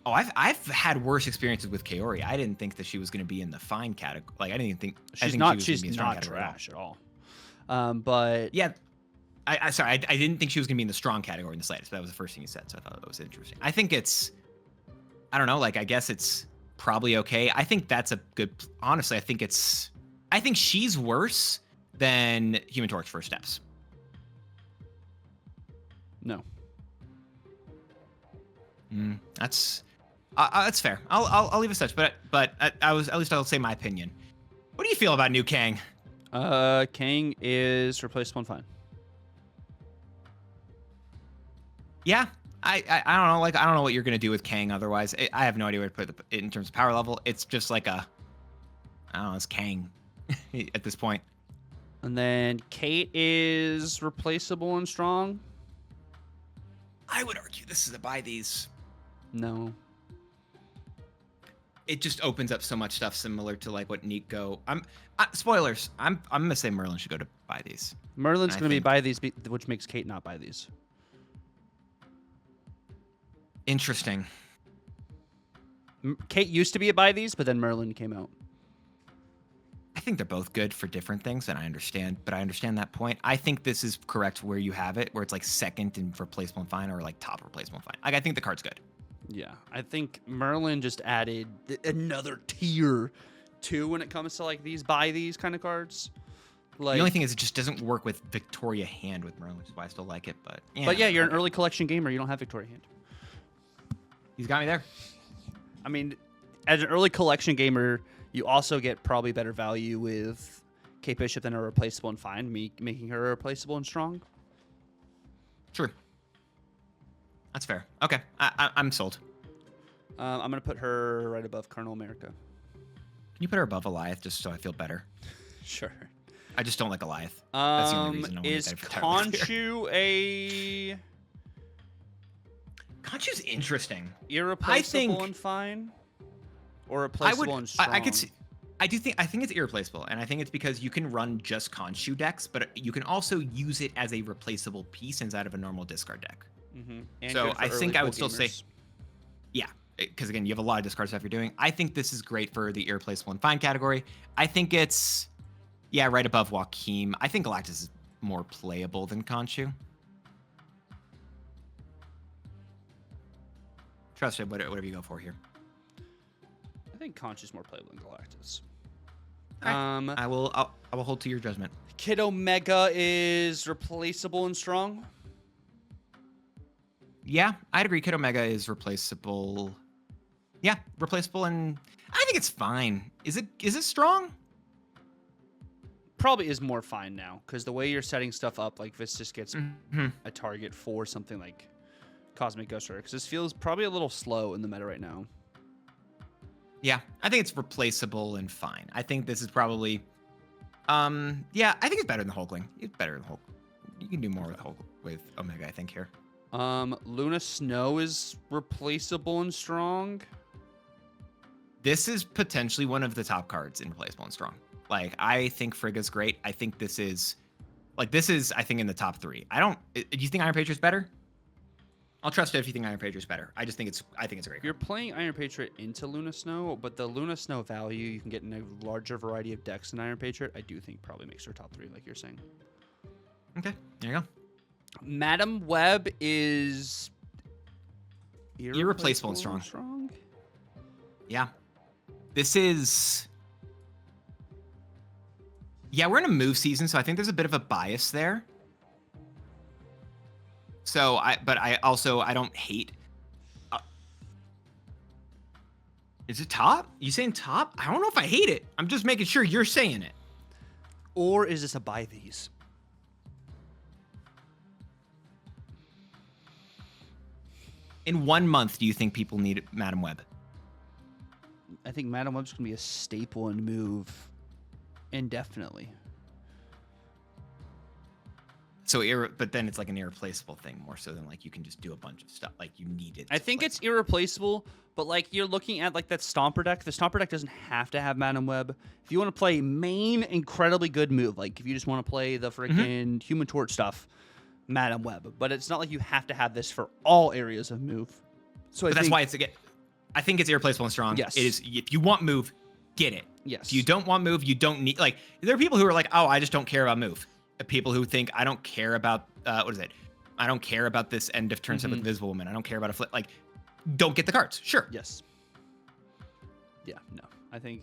Oh, I've had worse experiences with Kaori. I didn't think that she was going to be in the fine category. Like I didn't even think she's not trash at all. But yeah, sorry, I didn't think she was going to be in the strong category in the slightest. But that was the first thing you said, so I thought that was interesting. I think I don't know. Like I guess it's probably okay. I think that's a good. Honestly, I think she's worse than Human Torch First Steps. No. That's fair. I'll leave it such. But at least I'll say my opinion. What do you feel about new Kang? Kang is replaceable and fine. Yeah, I don't know. Like I don't know what you're gonna do with Kang. Otherwise, I have no idea where to put it in terms of power level. It's just like I don't know. It's Kang at this point. And then Kate is replaceable and strong. I would argue this is a buy these. No. It just opens up so much stuff similar to like what Nico. Spoilers. I'm gonna say Merlin should go to buy these. Merlin's gonna be buy these, which makes Kate not buy these. Interesting. Kate used to be a buy these, but then Merlin came out. I think they're both good for different things, and I understand that point. I think this is correct where you have it, where it's like second in replaceable and fine, or like top replaceable and fine. Like I think the card's good. Yeah, I think Merlin just added another tier too when it comes to like these buy these kind of cards. Like, the only thing is it just doesn't work with Victoria Hand with Merlin, which is why I still like it. But yeah, you're an early collection gamer. You don't have Victoria Hand. He's got me there. I mean, as an early collection gamer, you also get probably better value with Kate Bishop than a replaceable and fine, making her replaceable and strong. True. That's fair. Okay, I'm sold. I'm going to put her right above Colonel America. Can you put her above Goliath just so I feel better? Sure. I just don't like Goliath. That's the only reason. Is Khonshu a... Khonshu's interesting. Irreplaceable and fine? Or replaceable and strong? I think it's irreplaceable, and I think it's because you can run just Khonshu decks, but you can also use it as a replaceable piece inside of a normal discard deck. Mm-hmm. So I think I would still say, yeah, because again, you have a lot of discard stuff you're doing. I think this is great for the irreplaceable and fine category. I think it's, yeah, right above Joaquin. I think Galactus is more playable than Khonshu. Trust it, whatever you go for here. I think Khonshu's more playable than Galactus. Right. I will hold to your judgment. Kid Omega is replaceable and strong. Yeah, I'd agree. Kid Omega is replaceable. Yeah, replaceable, and I think it's fine. Is it strong? Probably is more fine now, because the way you're setting stuff up, like this just gets a target for something like Cosmic Ghost Rider, because this feels probably a little slow in the meta right now. Yeah, I think it's replaceable and fine. I think this is probably, yeah, I think it's better than Hulkling. It's better than Hulk. You can do more with Omega, I think, here. Luna Snow is replaceable and strong. This is potentially one of the top cards in replaceable and strong. Like, I think Frigga's great. I think this is Like this is, I think, in the top 3. Do you think Iron Patriot's better? I'll trust it if you think Iron Patriot's better. I think it's a great card. You're playing Iron Patriot into Luna Snow, but the Luna Snow value you can get in a larger variety of decks than Iron Patriot, I do think probably makes her top 3, like you're saying. Okay, there you go. Madam Web is irreplaceable and strong. Yeah. This is... Yeah, we're in a move season, so I think there's a bit of a bias there. So, I don't hate... Is it top? You saying top? I don't know if I hate it. I'm just making sure you're saying it. Or is this a buy these? In 1 month, do you think people need Madam Web? I think Madam Web's going to be a staple and move indefinitely. So, but then it's like an irreplaceable thing more so than like you can just do a bunch of stuff. Like you need it. I think it's irreplaceable, but like you're looking at like that Stomper deck. The Stomper deck doesn't have to have Madam Web. If you want to play main incredibly good move, like if you just want to play the freaking Human Torch stuff, Madam Web. But it's not like you have to have this for all areas of move. So that's why I think it's irreplaceable and strong. Yes. It is. If you want move, get it. Yes. If you don't want move, you don't need. Like there are people who are like, oh, I just don't care about move. People who think I don't care about what is it? I don't care about this end of turn stuff with Invisible Woman. I don't care about a flip. Like, don't get the cards. Sure. Yes. Yeah. No. I think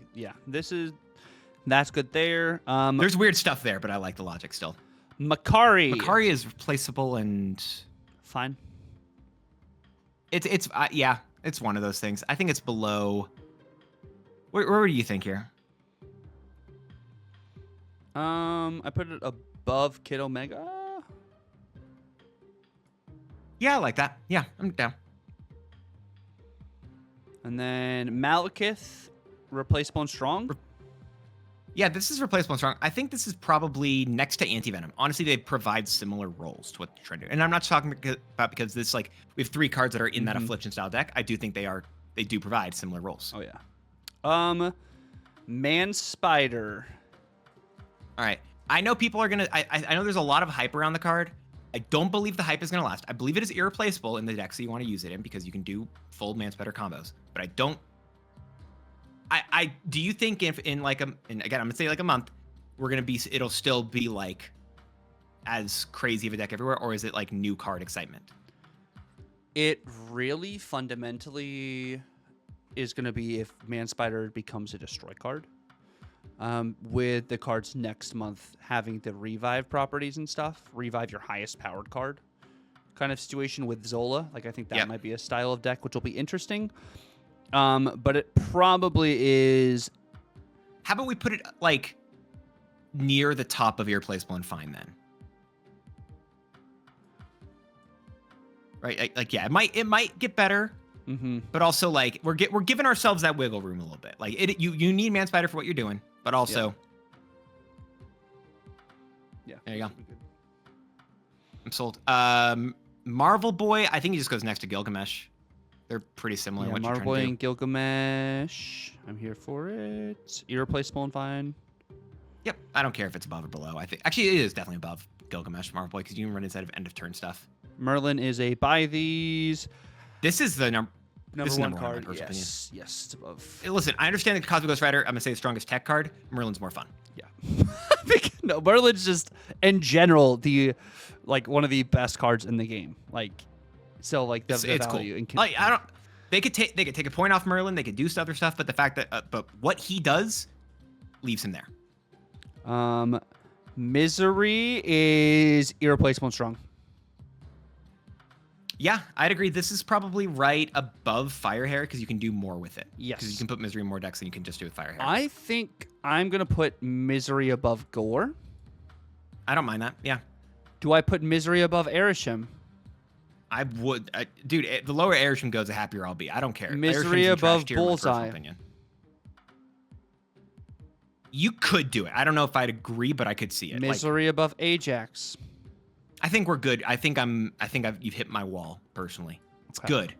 that's good there. There's weird stuff there, but I like the logic still. Makari. Makari is replaceable and fine. It's yeah. It's one of those things. I think it's below. Where do you think here? I put it above Kid Omega. Yeah, I like that. Yeah, I'm down. And then Malekith, replaceable and strong. Yeah, this is replaceable and strong. I think this is probably next to Anti-Venom. Honestly, they provide similar roles to what they're trying to do. And I'm not talking about because this, like, we have 3 cards that are in that Affliction style deck. I do think they do provide similar roles. Oh, yeah. Man Spider. All right. I know people are going to... I know there's a lot of hype around the card. I don't believe the hype is going to last. I believe it is irreplaceable in the decks that you want to use it in because you can do full Man Spider combos. But I don't... do you think if in like and again, I'm going to say like a month, we're going to be... It'll still be like as crazy of a deck everywhere? Or is it like new card excitement? It really fundamentally is going to be if Man Spider becomes a destroy card. With the cards next month having the revive properties and stuff, revive your highest powered card kind of situation with Zola. Like I think that might be a style of deck which will be interesting. But it probably is. How about we put it like near the top of irreplaceable and fine then? Right? Like yeah, it might get better. But also like we're giving ourselves that wiggle room a little bit. Like you need Man Spider for what you're doing. But also, there you go. I'm sold. Marvel Boy, I think he just goes next to Gilgamesh. They're pretty similar. Yeah, Marvel Boy and Gilgamesh. I'm here for it. Irreplaceable and fine. Yep. I don't care if it's above or below. I think actually it is definitely above Gilgamesh, Marvel Boy, because you can run inside of end of turn stuff. Merlin is a buy these. This is the number one card. Yes, it's above. Listen, I understand the Cosmic Ghost Rider. I'm gonna say the strongest tech card. Merlin's more fun. Yeah. No, Merlin's just in general one of the best cards in the game. Like, so like the value. Cool. Like I don't. They could take a point off Merlin. They could do other stuff, but the fact that but what he does leaves him there. Misery is irreplaceable and strong. Yeah, I'd agree. This is probably right above Firehair because you can do more with it. Yes. Because you can put Misery in more decks than you can just do with Firehair. I think I'm going to put Misery above Gore. I don't mind that. Yeah. Do I put Misery above Erisham? I would. Dude, the lower Erisham goes, the happier I'll be. I don't care. Misery above Bullseye. You could do it. I don't know if I'd agree, but I could see it. Misery above Ajax. I think we're good. You've hit my wall personally. It's good.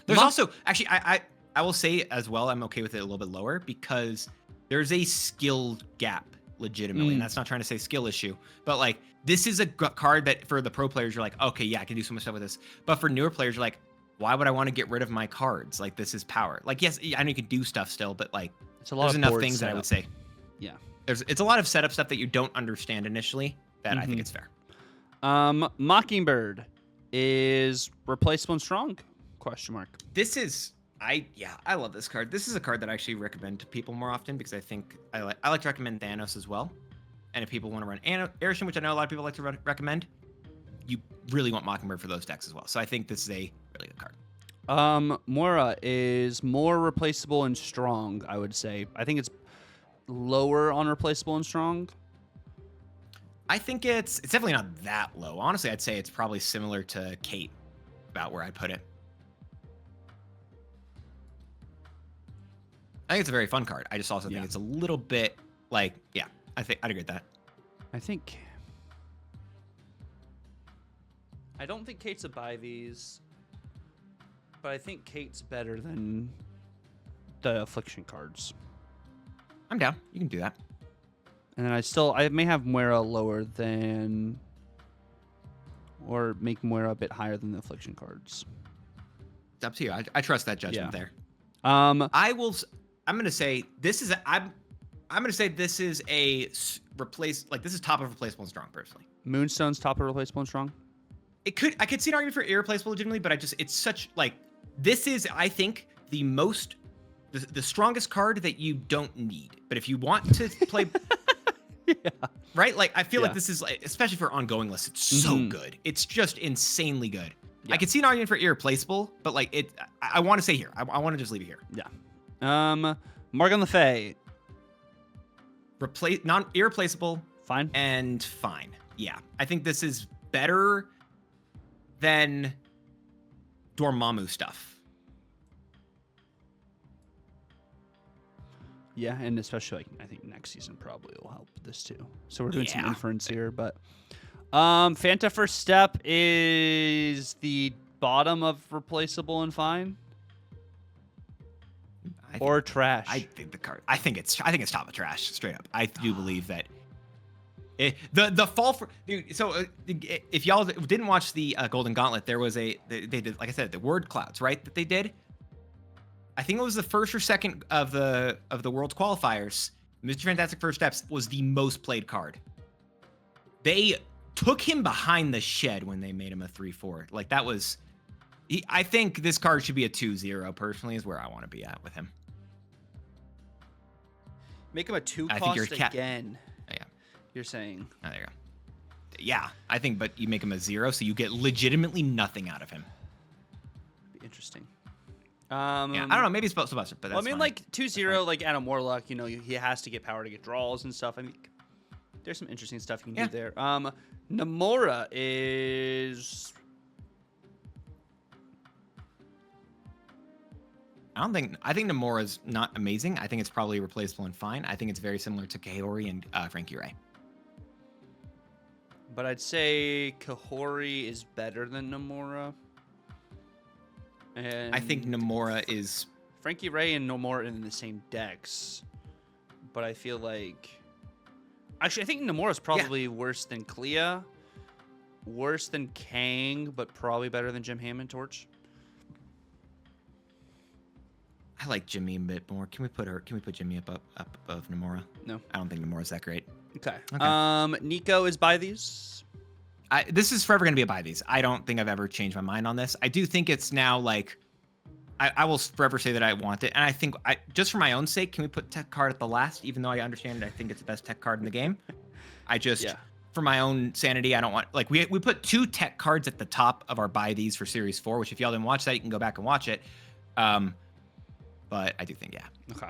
There's also actually I will say as well. I'm okay with it a little bit lower because there's a skill gap. legitimately. And that's not trying to say skill issue, but like this is a card that for the pro players, you're like, okay, yeah, I can do so much stuff with this. But for newer players, you're like, why would I want to get rid of my cards? Like this is power. Like, yes, I know you can do stuff still, but like It's a lot there's of enough board things that I would setup. say. Yeah. It's a lot of setup stuff that you don't understand initially that I think it's fair. Mockingbird is replaceable and strong? Question mark. This is I love this card. This is a card that I actually recommend to people more often because I think I like to recommend Thanos as well. And if people want to run Arishin, which I know a lot of people like to recommend, you really want Mockingbird for those decks as well. So I think this is a really good card. Moira is more replaceable and strong, I would say. I think it's lower on replaceable and strong. I think it's definitely not that low. Honestly, I'd say it's probably similar to Kate, about where I'd put it. I think it's a very fun card. I just also think it's a little bit like, yeah, I'd agree with that. I don't think Kate's a buy these, but I think Kate's better than the Affliction cards. I'm down. You can do that. And then I may have Moira lower than, or make Moira a bit higher than the Affliction cards. It's up to you. I trust that judgment there. I'm gonna say this is a this is top of replaceable and strong personally. Moonstone's top of replaceable and strong. I could see an argument for irreplaceable legitimately, but it's such like this is I think the strongest card that you don't need. But if you want to play right? Like I feel like this is like, especially for ongoing lists, it's so good. It's just insanely good. I could see an argument for irreplaceable, but like I want to say here. I want to just leave it here. Yeah. Morgan Le Fay. Irreplaceable. Fine. And fine. Yeah. I think this is better than Dormammu stuff. Yeah, and especially like I think next season probably will help with this too. So we're doing some inference here, but Fanta First Step is the bottom of replaceable and fine. Or trash. I think it's top of trash straight up. I do believe that the fall for dude. So if y'all didn't watch the Golden Gauntlet, there was they did, like I said, the word clouds, right? That they did. I think it was the first or second of the World's qualifiers. Mr. Fantastic First Steps was the most played card. They took him behind the shed when they made him a 3/4. Like that was. I think this card should be a 2/0. Personally, is where I want to be at with him. Make him a 2 cost again. Yeah. You're saying. Oh, there you go. Yeah, I think, but you make him a 0, so you get legitimately nothing out of him. Be interesting. Yeah, I don't know. Maybe it's supposed to, but that's I mean, fine. like 2/0, like Adam Warlock. You know, he has to get power to get draws and stuff. I mean, there's some interesting stuff you can do there. Namora is. I think Namora's not amazing. I think it's probably replaceable and fine. I think it's very similar to Kaori and Frankie Ray. But I'd say Kahori is better than Namora. And I think Namora is... Frankie Ray and Namora are in the same decks. But I feel like... Actually, I think Namora's probably worse than Clea. Worse than Kang, but probably better than Jim Hammond Torch. I like Jimmy a bit more. Can we put Jimmy up above Namora? No. I don't think Namora's that great. Okay. Nico is by these. This is forever going to be a buy these. I don't think I've ever changed my mind on this. I do think it's now like, I will forever say that I want it. And I think just for my own sake, can we put tech card at the last, even though I understand it, I think it's the best tech card in the game. For my own sanity, I don't want, like we put 2 tech cards at the top of our buy these for series 4, which if y'all didn't watch that, you can go back and watch it. But I do think, Okay.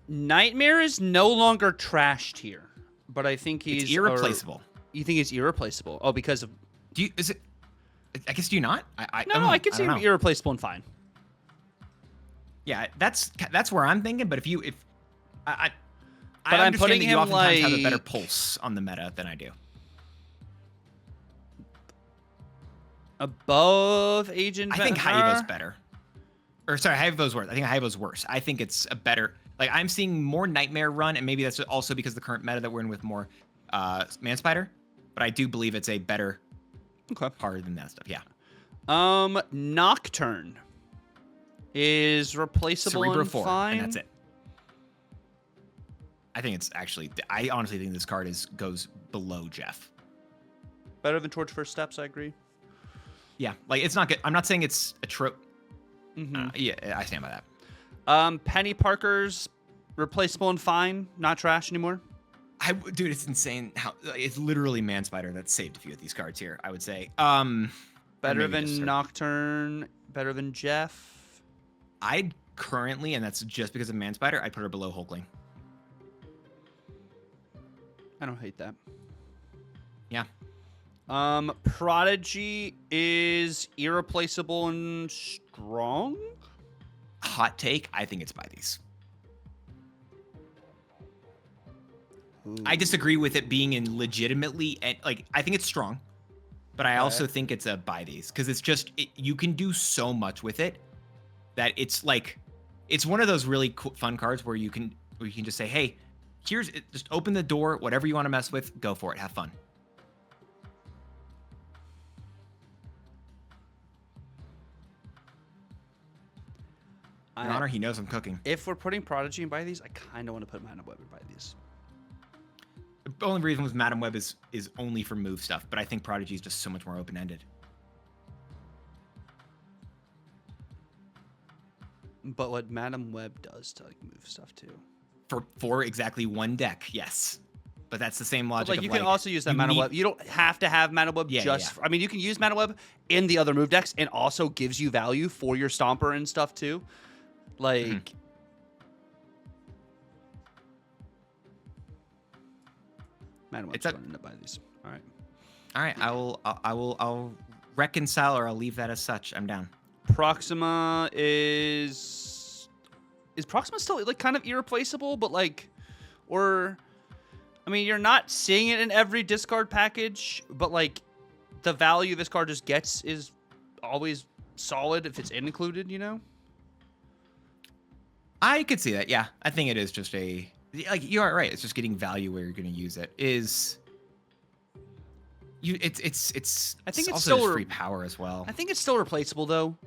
Nightmare is no longer trashed here, but I think he's irreplaceable. You think he's irreplaceable? Oh, because of... Is it... I guess, do you not? No, I could see him irreplaceable and fine. Yeah, that's where I'm thinking, but I I'm understand putting that him you oftentimes have a like... better pulse on the meta than I do. Above Agent I think Haivo's better. Or sorry, Haivo's worse. I think Haivo's worse. I think it's a better... Like I'm seeing more Nightmare run, and maybe that's also because the current meta that we're in with more Man Spider. But I do believe it's a better card than that stuff. Yeah. Nocturne is replaceable Cerebro and 4, fine. and that's it. I think it's actually. I honestly think this card goes below Jeff. Better than Torch First Steps, I agree. Yeah, like it's not good. I'm not saying it's a trope. Mm-hmm. Yeah, I stand by that. Penny Parker's replaceable and fine, not trash anymore. Dude, it's insane how it's literally Man Spider that saved a few of these cards here. I would say. Better than Nocturne. Better than Jeff. I'd currently, and that's just because of Man Spider, I'd put her below Hulkling. I don't hate that. Yeah. Prodigy is irreplaceable and strong. Hot take, I think it's by these. Ooh. I disagree with it being in legitimately, like, I think it's strong, but I also think it's a buy these because it's just, you can do so much with it that it's like, it's one of those really cool, fun cards where you can just say, hey, just open the door, whatever you want to mess with, go for it, have fun. Your Honor, he knows I'm cooking. If we're putting Prodigy and buy these, I kind of want to put Madam Web and buy these. The only reason with Madam Web is only for move stuff, but I think Prodigy is just so much more open-ended. But what Madam Web does to like move stuff too. For exactly one deck, yes. But that's the same logic. But you can also use that Madam Web. You don't have to have Madam Web I mean, you can use Madam Web in the other move decks and also gives you value for your Stomper and stuff too. Like, Madam Web's going to buy these. All right. I'll reconcile, or I'll leave that as such. I'm down. Proxima is Proxima still like kind of irreplaceable, but like, or, I mean, you're not seeing it in every discard package, but like, the value this card just gets is always solid if it's included, you know? I could see that. Yeah, I think it is just like you are right. It's just getting value where you're going to use it. It's I think it's also still just free power as well. I think it's still replaceable though.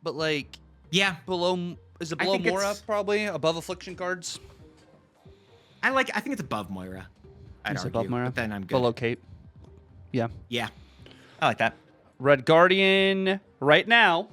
But like, yeah, below Mora probably above Affliction cards. I think it's above Moira. I'd argue, above Moira, but then I'm good. Below Cape. Yeah. Yeah, I like that. Red Guardian right now.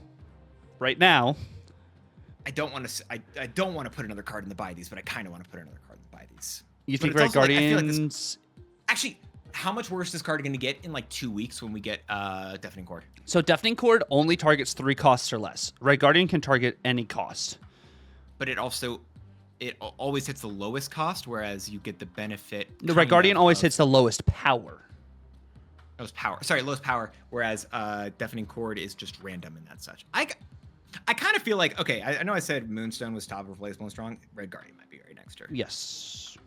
I don't want to put another card in the buy these, but I kind of want to put another card in the buy these. You think Red Guardians? Like actually, how much worse is this card going to get in like 2 weeks when we get Deafening Chord? So Deafening Chord only targets 3 costs or less. Red Guardian can target any cost. But it always hits the lowest cost, whereas you get the benefit. The Red Guardian always hits the lowest power. Lowest power, whereas Deafening Chord is just random and that's such. I kind of feel like, okay, I know I said Moonstone was top replaceable and strong. Red Guardian might be right next to her. Yes.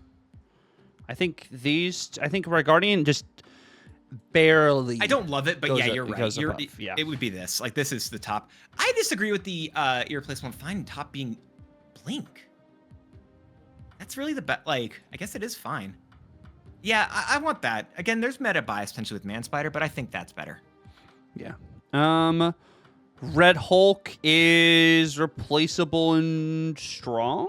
I think Red Guardian just barely. I don't love it, but yeah, you're right. Yeah. It would be this. Like, this is the top. I disagree with the irreplaceable fine top being Blink. That's really the best. Like, I guess it is fine. Yeah, I want that. Again, there's meta bias potentially with Man Spider, but I think that's better. Yeah. Red Hulk is replaceable and strong?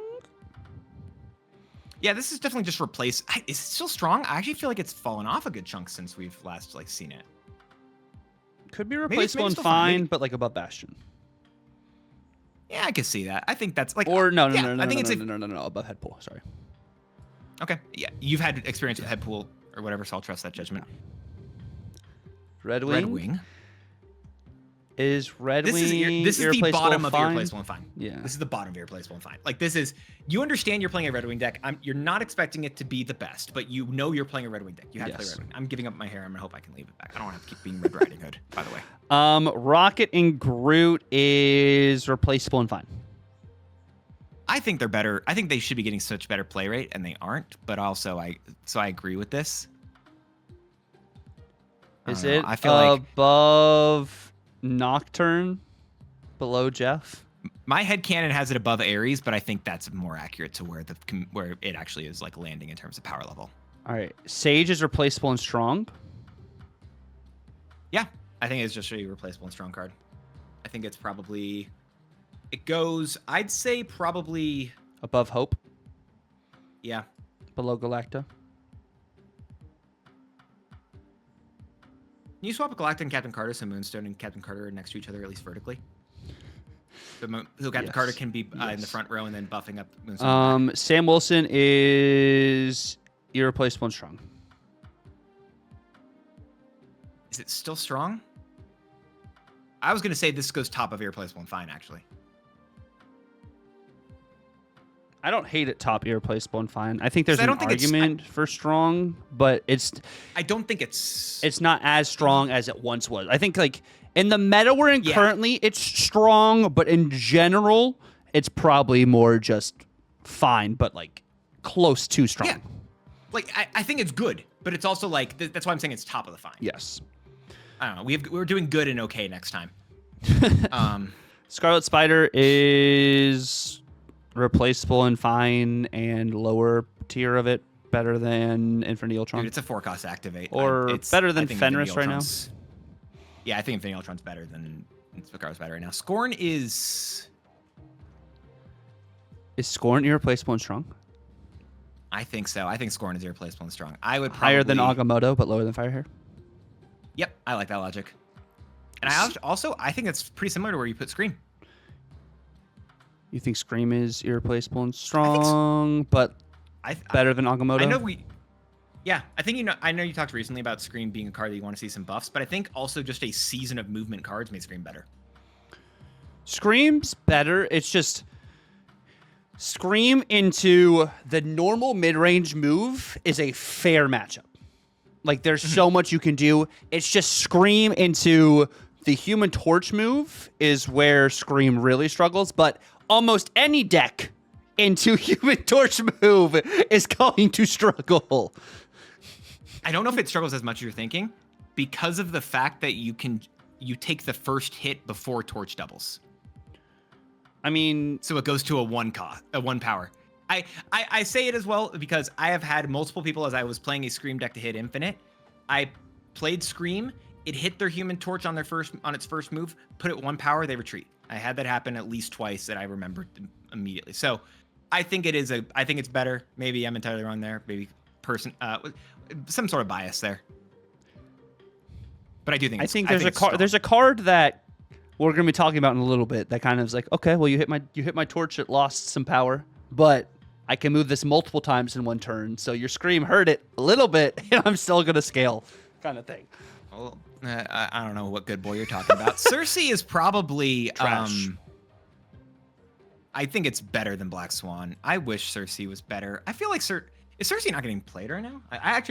Yeah, this is definitely just replace. Is it still strong? I actually feel like it's fallen off a good chunk since we've last seen it. Could be replaceable and fine, but like above Bastion. Yeah, I can see that. I think that's like. Or no, I think it's above Headpool. Sorry. Okay. Yeah, you've had experience with Headpool or whatever, so I'll trust that judgment. Red Wing. Is Red Wing this is the bottom of fine? Irreplaceable and fine. Yeah. This is the bottom of Irreplaceable and fine. Like, this is, you understand you're playing a Red Wing deck. You're not expecting it to be the best, but you know you're playing a Red Wing deck. You have to play Red Wing. I'm giving up my hair. I'm gonna hope I can leave it back. I don't want to have to keep being Red Riding Hood, by the way. Rocket and Groot is replaceable and fine. I think they're better. I think they should be getting such better play rate, and they aren't. But also, I agree with this. Is it I feel like above Nocturne? Below Jeff? My headcanon has it above Ares, but I think that's more accurate to where it actually is like landing in terms of power level. All right. Sage is replaceable and strong. Yeah, I think it's just a replaceable and strong card. I think it's probably... It goes, I'd say probably... Above Hope. Yeah. Below Galacta. Can you swap Galacta and Captain Carter so Moonstone and Captain Carter are next to each other, at least vertically? So Captain Carter can be in the front row and then buffing up Moonstone. Sam Wilson is irreplaceable and strong. Is it still strong? I was going to say this goes top of irreplaceable and fine, actually. I don't hate it top irreplaceable and fine. I think there's an think argument for strong, but I don't think it's not as strong as it once was. I think like in the meta we're in currently, it's strong, but in general, it's probably more just fine, but like close to strong. Yeah. Like I think it's good, but it's also like that's why I'm saying it's top of the fine. Yes. I don't know. We're doing good and okay next time. Scarlet Spider is replaceable and fine and lower tier of it, better than Infinity Ultron. Dude, it's a 4-cost activate. Or better than Fenris right now. Yeah, I think Infinity Ultron's better than Scarlet Spider right now. Scorn is... Is Scorn irreplaceable and strong? I think so. I think Scorn is irreplaceable and strong. I would probably... Higher than Agamotto, but lower than Firehair? Yep, I like that logic. And I think it's pretty similar to where you put Scream. You think Scream is irreplaceable and strong, but better than Agamotto? I know yeah, I know you talked recently about Scream being a card that you want to see some buffs, but I think also just a season of movement cards made Scream better. Scream's better. It's just Scream into the normal mid-range move is a fair matchup. Like, there's so much you can do. It's just Scream into the Human Torch move is where Scream really struggles, but almost any deck into Human Torch move is going to struggle. I don't know if it struggles as much as you're thinking because of the fact that you take the first hit before Torch doubles. I mean, so it goes to a one power. I say it as well because I have had multiple people as I was playing a Scream deck to hit Infinite. I played Scream, it hit their Human Torch on its first move, put it 1 power, they retreat. I had that happen at least twice that I remembered immediately. So I think I think it's better. Maybe I'm entirely wrong there. Maybe some sort of bias there. But I do think there's a card that we're going to be talking about in a little bit that kind of is like, okay, well you hit my torch, it lost some power, but I can move this multiple times in one turn. So your Scream hurt it a little bit, and I'm still going to scale, kind of thing. Well, I don't know what good boy you're talking about. Cersei is probably trash. I think it's better than Black Swan. I wish Cersei was better. I feel like is Cersei not getting played right now? I've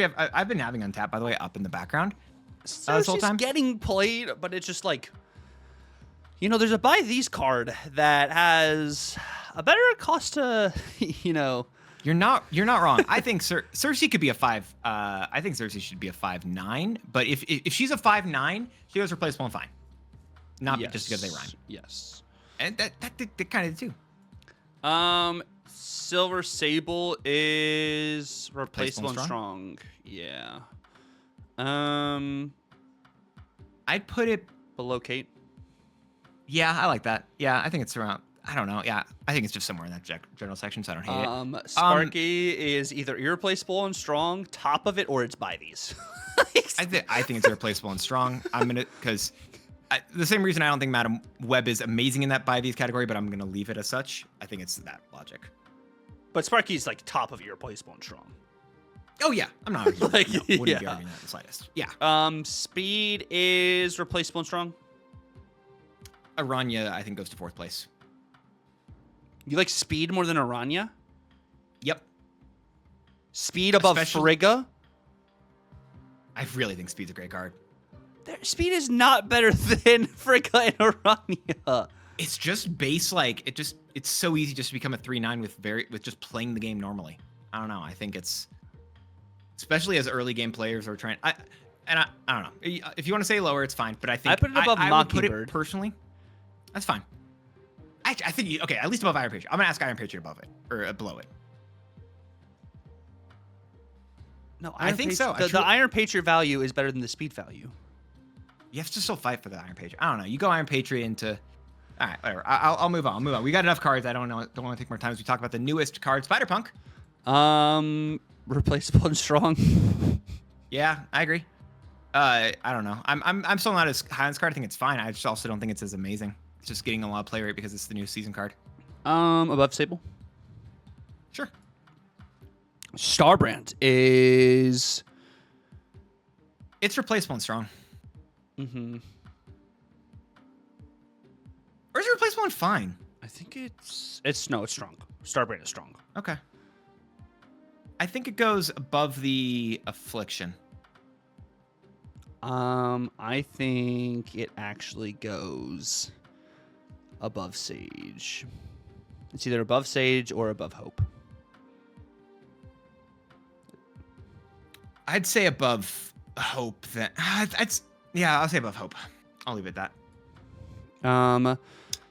been having Untap, by the way, up in the background this whole time. Getting played, but it's just like, there's a buy these card that has a better cost to, You're not wrong. I think Cersei could be a 5. I think Cersei should be a 5/9. But if she's a 5/9, she goes replaceable and fine. Not just because they rhyme. Yes. And that kind of do. Silver Sable is replaceable and strong. Yeah. I'd put it below Kate. Yeah, I like that. Yeah, I think it's around. I don't know. Yeah, I think it's just somewhere in that general section, so I don't hate it. Sparky is either irreplaceable and strong, top of it, or it's by these. I think it's irreplaceable and strong. Because the same reason I don't think Madam Web is amazing in that by these category, but I'm gonna leave it as such. I think it's that logic. But Sparky's like top of irreplaceable and strong. Oh yeah, I'm not arguing. Wouldn't be arguing that in the slightest. Yeah. Speed is replaceable and strong. Aranya, I think, goes to 4th place. You like Speed more than Aranya? Yep. Speed above Frigga? I really think Speed's a great card. Speed is not better than Frigga and Aranya. It's just base, it's so easy just to become a 3/9 with just playing the game normally. I don't know. I think it's, especially as early game players are trying. I don't know. If you want to say lower, it's fine. But I think I put it above I would put Mockingbird it personally. That's fine. I think okay, at least above Iron Patriot. I'm gonna ask Iron Patriot above it or below it. No, I think so. The Iron Patriot value is better than the speed value. You have to still fight for the Iron Patriot. I don't know. You go Iron Patriot into. All right, whatever. I'll move on. I'll move on. We got enough cards. I don't want to take more time as we talk about the newest card, Spider-Punk. Replaceable and strong. Yeah, I agree. I don't know. I'm still not as high on this card. I think it's fine. I just also don't think it's as amazing. It's just getting a lot of play rate because it's the new season card. Above Sable. Sure. Starbrand is. It's replaceable and strong. Mm-hmm. Or is it replaceable and fine? I think it's strong. Starbrand is strong. Okay. I think it goes above the Affliction. I think it actually goes above Sage. It's either above Sage or above Hope. I'd say above Hope. Then yeah, I'll say above Hope. I'll leave it at that.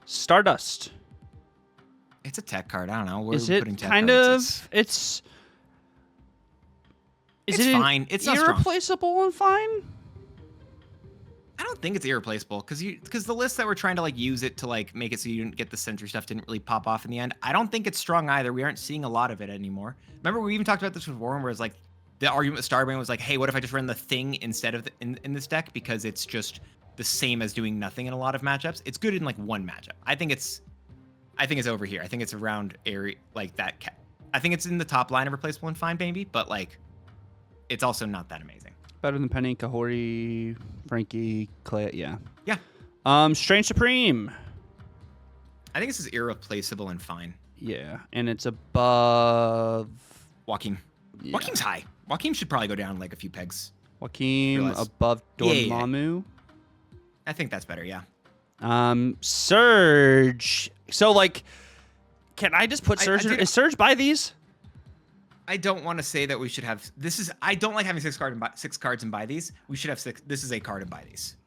Stardust. It's a tech card. I don't know. Where is are we it putting tech kind cards? of? It's fine. It's not irreplaceable and fine. I don't think it's irreplaceable because the list that we're trying to like use it to like make it so you didn't get the sentry stuff didn't really pop off in the end. I don't think it's strong either. We aren't seeing a lot of it anymore. Remember we even talked about this with Warren, where it's like the argument with Starbrand was like, hey, what if I just run the thing instead of in this deck because it's just the same as doing nothing in a lot of matchups. It's good in like one matchup. I think it's over here. I think it's around area like that. I think it's in the top line of replaceable and fine, maybe, but like it's also not that amazing. Better than Penny, Kahori, Frankie, Clay. Yeah. Yeah. Strange Supreme. I think this is irreplaceable and fine. Yeah, and it's above Joaquin. Yeah. Joaquin's high. Joaquin should probably go down like a few pegs. Joaquin above Dormammu. I think that's better, yeah. Surge. So like, can I just put Surge? Is Surge by these? I don't want to say that we should have. I don't like having six cards and buy these. We should have six. This is a card and buy these.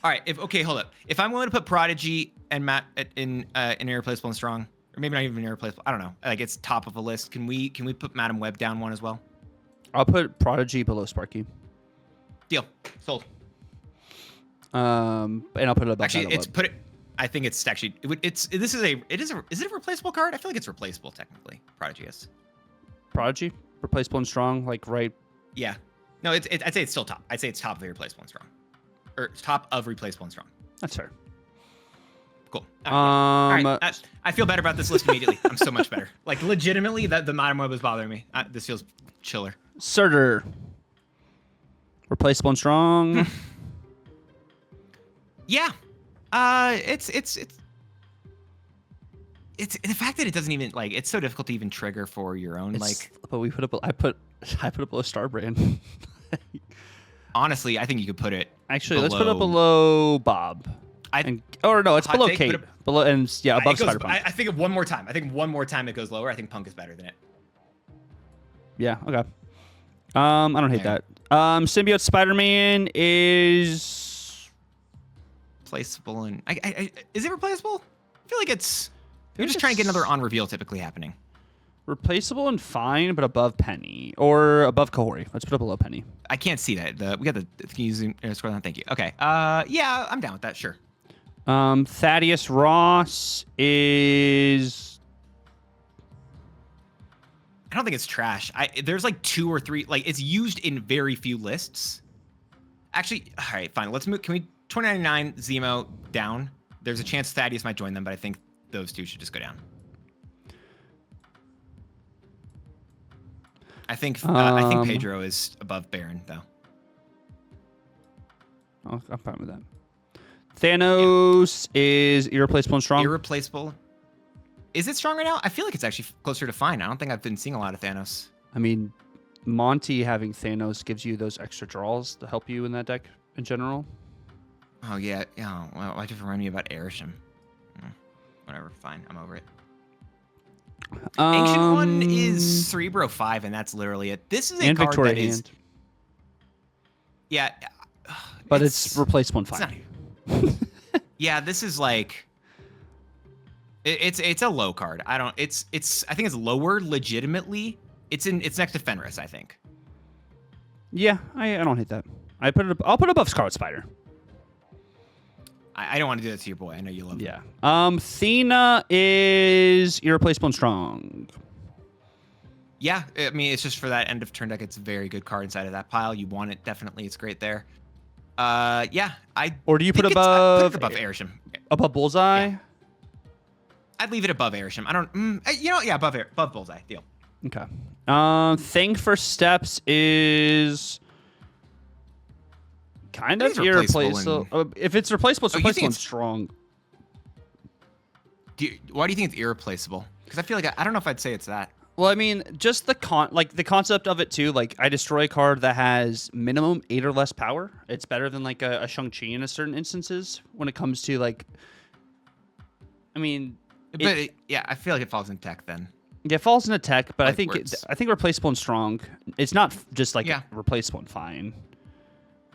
All right. Okay, hold up. If I'm willing to put Prodigy and Matt in irreplaceable and strong, or maybe not even irreplaceable. I don't know. Like it's top of a list. Can we put Madam Web down one as well? I'll put Prodigy below Sparky. Deal. Sold. And I'll put it above. Actually, I think it's actually. Is it a replaceable card? I feel like it's replaceable technically. Prodigy is. Prodigy, replaceable and strong, like right. Yeah. No, I'd say it's still top. I'd say it's top of the replaceable and strong, or top of replaceable and strong. That's fair. Cool. All right. I feel better about this list immediately. I'm so much better. Like legitimately, that the Madam Web was bothering me. This feels chiller. Surtur. Replaceable and strong. Yeah. It's the fact that it doesn't even like it's so difficult to even trigger for your own but we put up I put it below Starbrand. Honestly, I think you could put it let's put it below Bob. It's below take, Kate. Below and yeah, above Spider-Punk. I think of one more time. I think one more time it goes lower. I think Punk is better than it. Yeah, okay. I don't hate that. Symbiote Spider-Man is replaceable and is it replaceable? I feel like it's you're just trying to get another on reveal typically happening. Replaceable and fine, but above Penny or above Kahori. Let's put it below Penny. I can't see that. We got the can you zoom scroll down? Thank you. Okay. Yeah, I'm down with that. Sure. Thaddeus Ross is. I don't think it's trash. There's like 2 or 3. Like it's used in very few lists. Actually, all right, fine. Let's move. Can we 2099 Zemo down? There's a chance Thaddeus might join them, but I think those two should just go down. I think Pedro is above Baron though. Oh, I'm fine with that. Thanos is irreplaceable and strong. Irreplaceable. Is it strong right now? I feel like it's actually closer to fine. I don't think I've been seeing a lot of Thanos. I mean, Monty having Thanos gives you those extra draws to help you in that deck in general. Oh yeah. Well, why'd you remind me about Erisham? Whatever, fine. I'm over it. Ancient one is Cerebro 5, and that's literally it. This is a card Victoria that is. Yeah. But it's replaceable and fine. Yeah, this is like. It's a low card. I don't. I think it's lower legitimately. It's next to Fenris, I think. Yeah, I don't hate that. I'll put it above Scarlet Spider. I don't want to do that to your boy. I know you love him. Yeah. Thena is irreplaceable and strong. Yeah, I mean, it's just for that end of turn deck. It's a very good card inside of that pile. You want it, definitely. It's great there. Yeah, Or do you put I'd above put it above Airsham? Above Bullseye? Yeah. I'd leave it above Airsham. I don't. Yeah, above Bullseye. Deal. Okay. Thing for Steps is kind of irreplaceable. If it's replaceable, it's replaceable and strong. Why do you think it's irreplaceable? Because I feel like I don't know if I'd say it's that. Well, I mean, just the concept of it too. Like, I destroy a card that has minimum 8 or less power. It's better than like a Shang-Chi in certain instances when it comes to like. I mean, yeah, I feel like it falls in tech then. Yeah, it falls into tech, but like I think replaceable and strong. It's not just like replaceable and fine.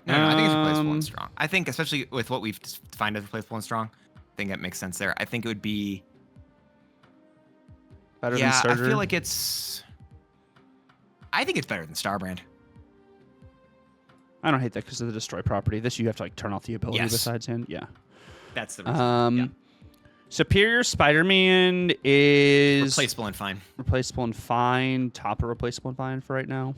No, I think it's replaceable and strong. I think, especially with what we've defined as replaceable and strong, I think that makes sense there. I think it would be better than Surtur. I feel like I think it's better than Starbrand. I don't hate that because of the destroy property. This you have to like turn off the ability besides hand. Yeah, that's the reason. Superior Spider-Man is replaceable and fine. Replaceable and fine. Top of replaceable and fine for right now.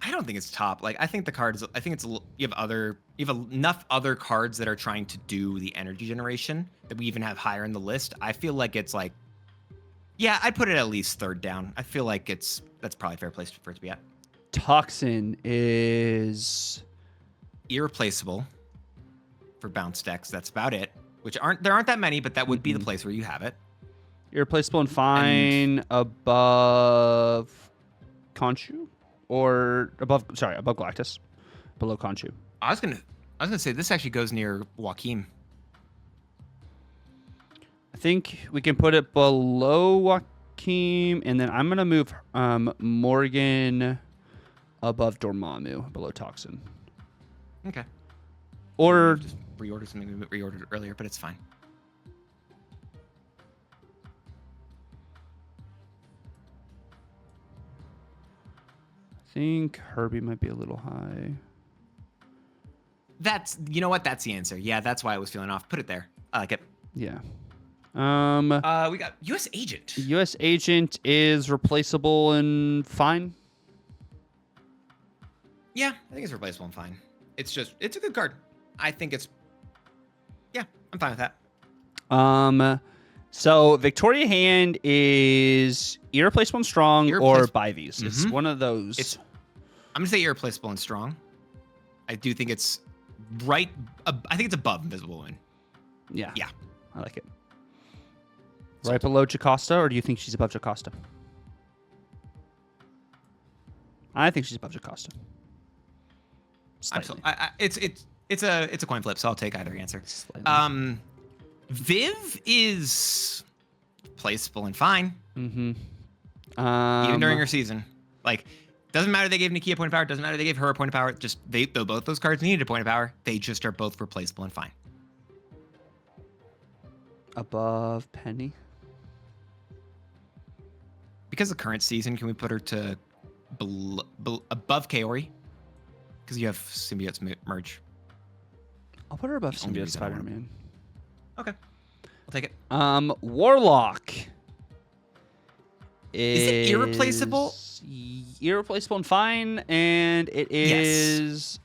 I don't think it's top. Like, I think the cards. I think it's you have enough other cards that are trying to do the energy generation that we even have higher in the list. I feel like it's like, yeah, I'd put it at least third down. I feel like that's probably a fair place for it to be at. Toxin is irreplaceable for bounce decks. That's about it. There aren't that many, but that would be the place where you have it. Irreplaceable and fine above Conchu, or above Galactus, below Conchu. I was gonna say this actually goes near Joaquin. I think we can put it below Joaquin, and then I'm gonna move Morgan above Dormammu, below Toxin. Okay. Or just reorder something we reordered earlier, but it's fine. I think Herbie might be a little high. You know what? That's the answer. Yeah, that's why I was feeling off. Put it there. I like it. Yeah. We got U.S. Agent. U.S. Agent is replaceable and fine. Yeah, I think it's replaceable and fine. It's a good card. I think I'm fine with that. So Victoria Hand is irreplaceable and strong or buy these. Mm-hmm. It's one of those. I'm gonna say irreplaceable and strong. I do think it's right. I think it's above Invisible Woman. Yeah. Yeah. I like it. Right below Jocasta, or do you think she's above Jocasta? I think she's above Jocasta. Slightly. It's a coin flip, so I'll take either answer. Slightly. Viv is placeable and fine. Mm-hmm. Even during her season. Like, doesn't matter they gave Nakia a point of power, doesn't matter they gave her a point of power. Just both those cards needed a point of power. They just are both replaceable and fine. Above Penny. Because of current season, can we put her to above Kaori? Because you have symbiotes merge. I'll put her above Symbiote Spider-Man. Okay. I'll take it. Warlock. Is it irreplaceable? Irreplaceable and fine, and it is...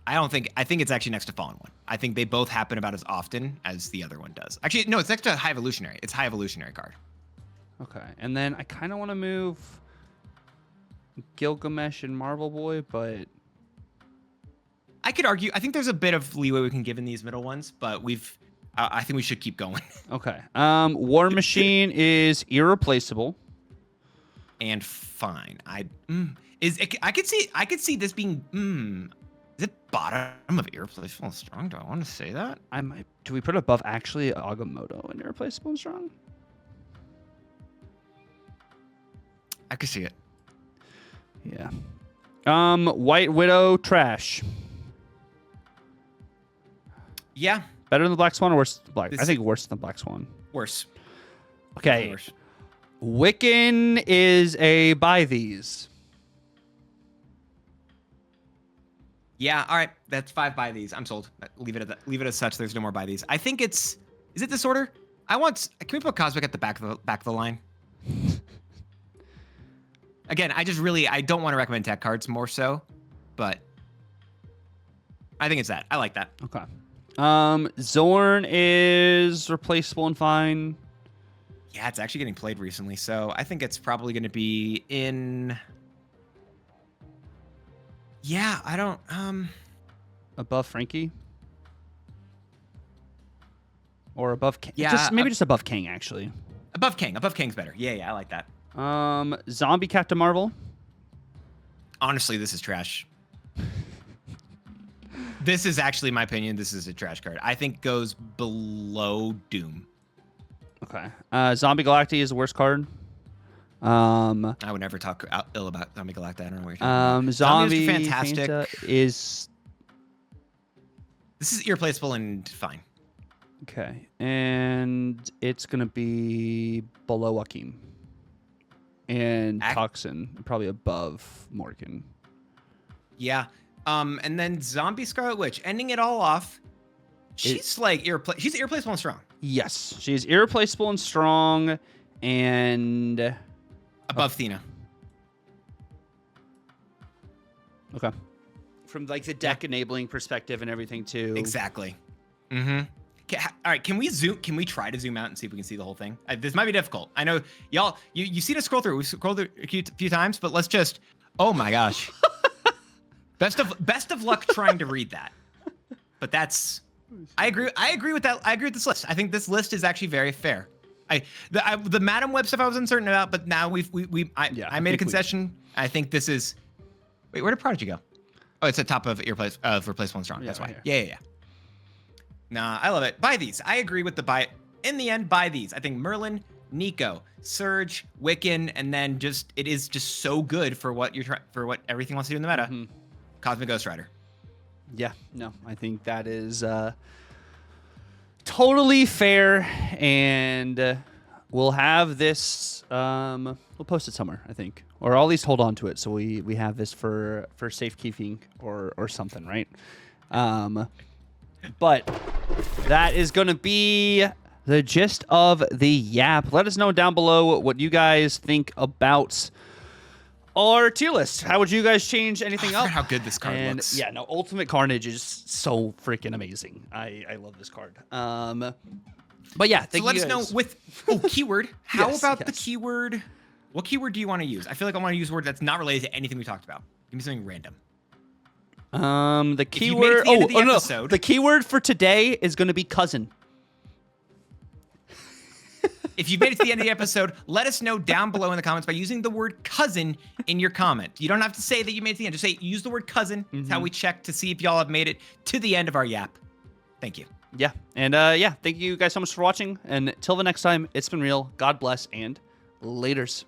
I think it's actually next to Fallen One. I think they both happen about as often as the other one does. Actually, no, it's next to High Evolutionary. It's High Evolutionary card. Okay, and then I kind of want to move Gilgamesh and Marvel Boy, but I could argue. I think there's a bit of leeway we can give in these middle ones, but I think we should keep going. Okay. War Machine is irreplaceable and fine. I could see this being. Is it bottom of irreplaceable and strong? Do I want to say that? I might. Do we put it above actually Agamotto and irreplaceable and strong? I could see it. Yeah. White Widow trash. Yeah, Better than the Black Swan or worse than the Black? This I think worse than the Black Swan. Worse. Okay. Worse. Wiccan is a buy these. Yeah, all right. That's 5 buy these. I'm sold. Leave it at that. Leave it as such. There's no more buy these. I think it's. Is it this order? Can we put Cosmic at the back of the line? Again, I don't want to recommend tech cards more so, but I think it's that. I like that. Okay. Zorn is replaceable and fine. Yeah, it's actually getting played recently, so I think it's probably going to be in. Yeah, I don't. Above Frankie? Or above King? Yeah, Maybe just above King, actually. Above King. Above King's better. Yeah, I like that. Zombie Captain Marvel? Honestly, this is trash. This is actually my opinion. This is a trash card. I think goes below Doom. Okay. Zombie Galacti is the worst card. I would never talk ill about Zombie Galacta. I don't know what you're talking about. Zombie is fantastic. Fanta is. This is irreplaceable and fine. Okay. And it's going to be below Joaquin. And Toxin, probably above Morgan. Yeah. And then Zombie Scarlet Witch, ending it all off. She's she's irreplaceable and strong. Yes, she's irreplaceable and strong, and above Thena. Okay. From like the deck enabling perspective and everything too. Exactly. Mm-hmm. All right, can we try to zoom out and see if we can see the whole thing? This might be difficult. I know y'all. You see to scroll through. We scrolled through a few times, but let's just. Oh my gosh. Best of luck trying to read that. But that's. I agree with that. I agree with this list. I think this list is actually very fair. The Madam Web stuff I was uncertain about, but now I made a concession. I think this is. Wait, where did Prodigy go? Oh, it's at top of replaceable and strong. That's why. Yeah. Nah, I love it. Buy these. I agree with the buy. In the end, buy these. I think Merlin, Nico, Surge, Wiccan, and then it is just so good for what everything wants to do in the meta. Mm-hmm. Cosmic Ghost Rider. Yeah, no, I think that is totally fair, and we'll have this. We'll post it somewhere, I think, or at least hold on to it so we have this for safekeeping or something, right? But that is going to be the gist of the Yap. Let us know down below what you guys think about our tier list. How would you guys change anything up? How good this card looks. Yeah, no, Ultimate Carnage is so freaking amazing. I love this card. But yeah, so let us know with keyword. How about the keyword? What keyword do you want to use? I feel like I want to use a word that's not related to anything we talked about. Give me something random. The keyword. No. The keyword for today is going to be cousin. If you made it to the end of the episode, let us know down below in the comments by using the word cousin in your comment. You don't have to say that you made it to the end. Just say use the word cousin. That's how we check to see if y'all have made it to the end of our Yap. Thank you. Yeah. And thank you guys so much for watching. And till the next time, it's been real. God bless and laters.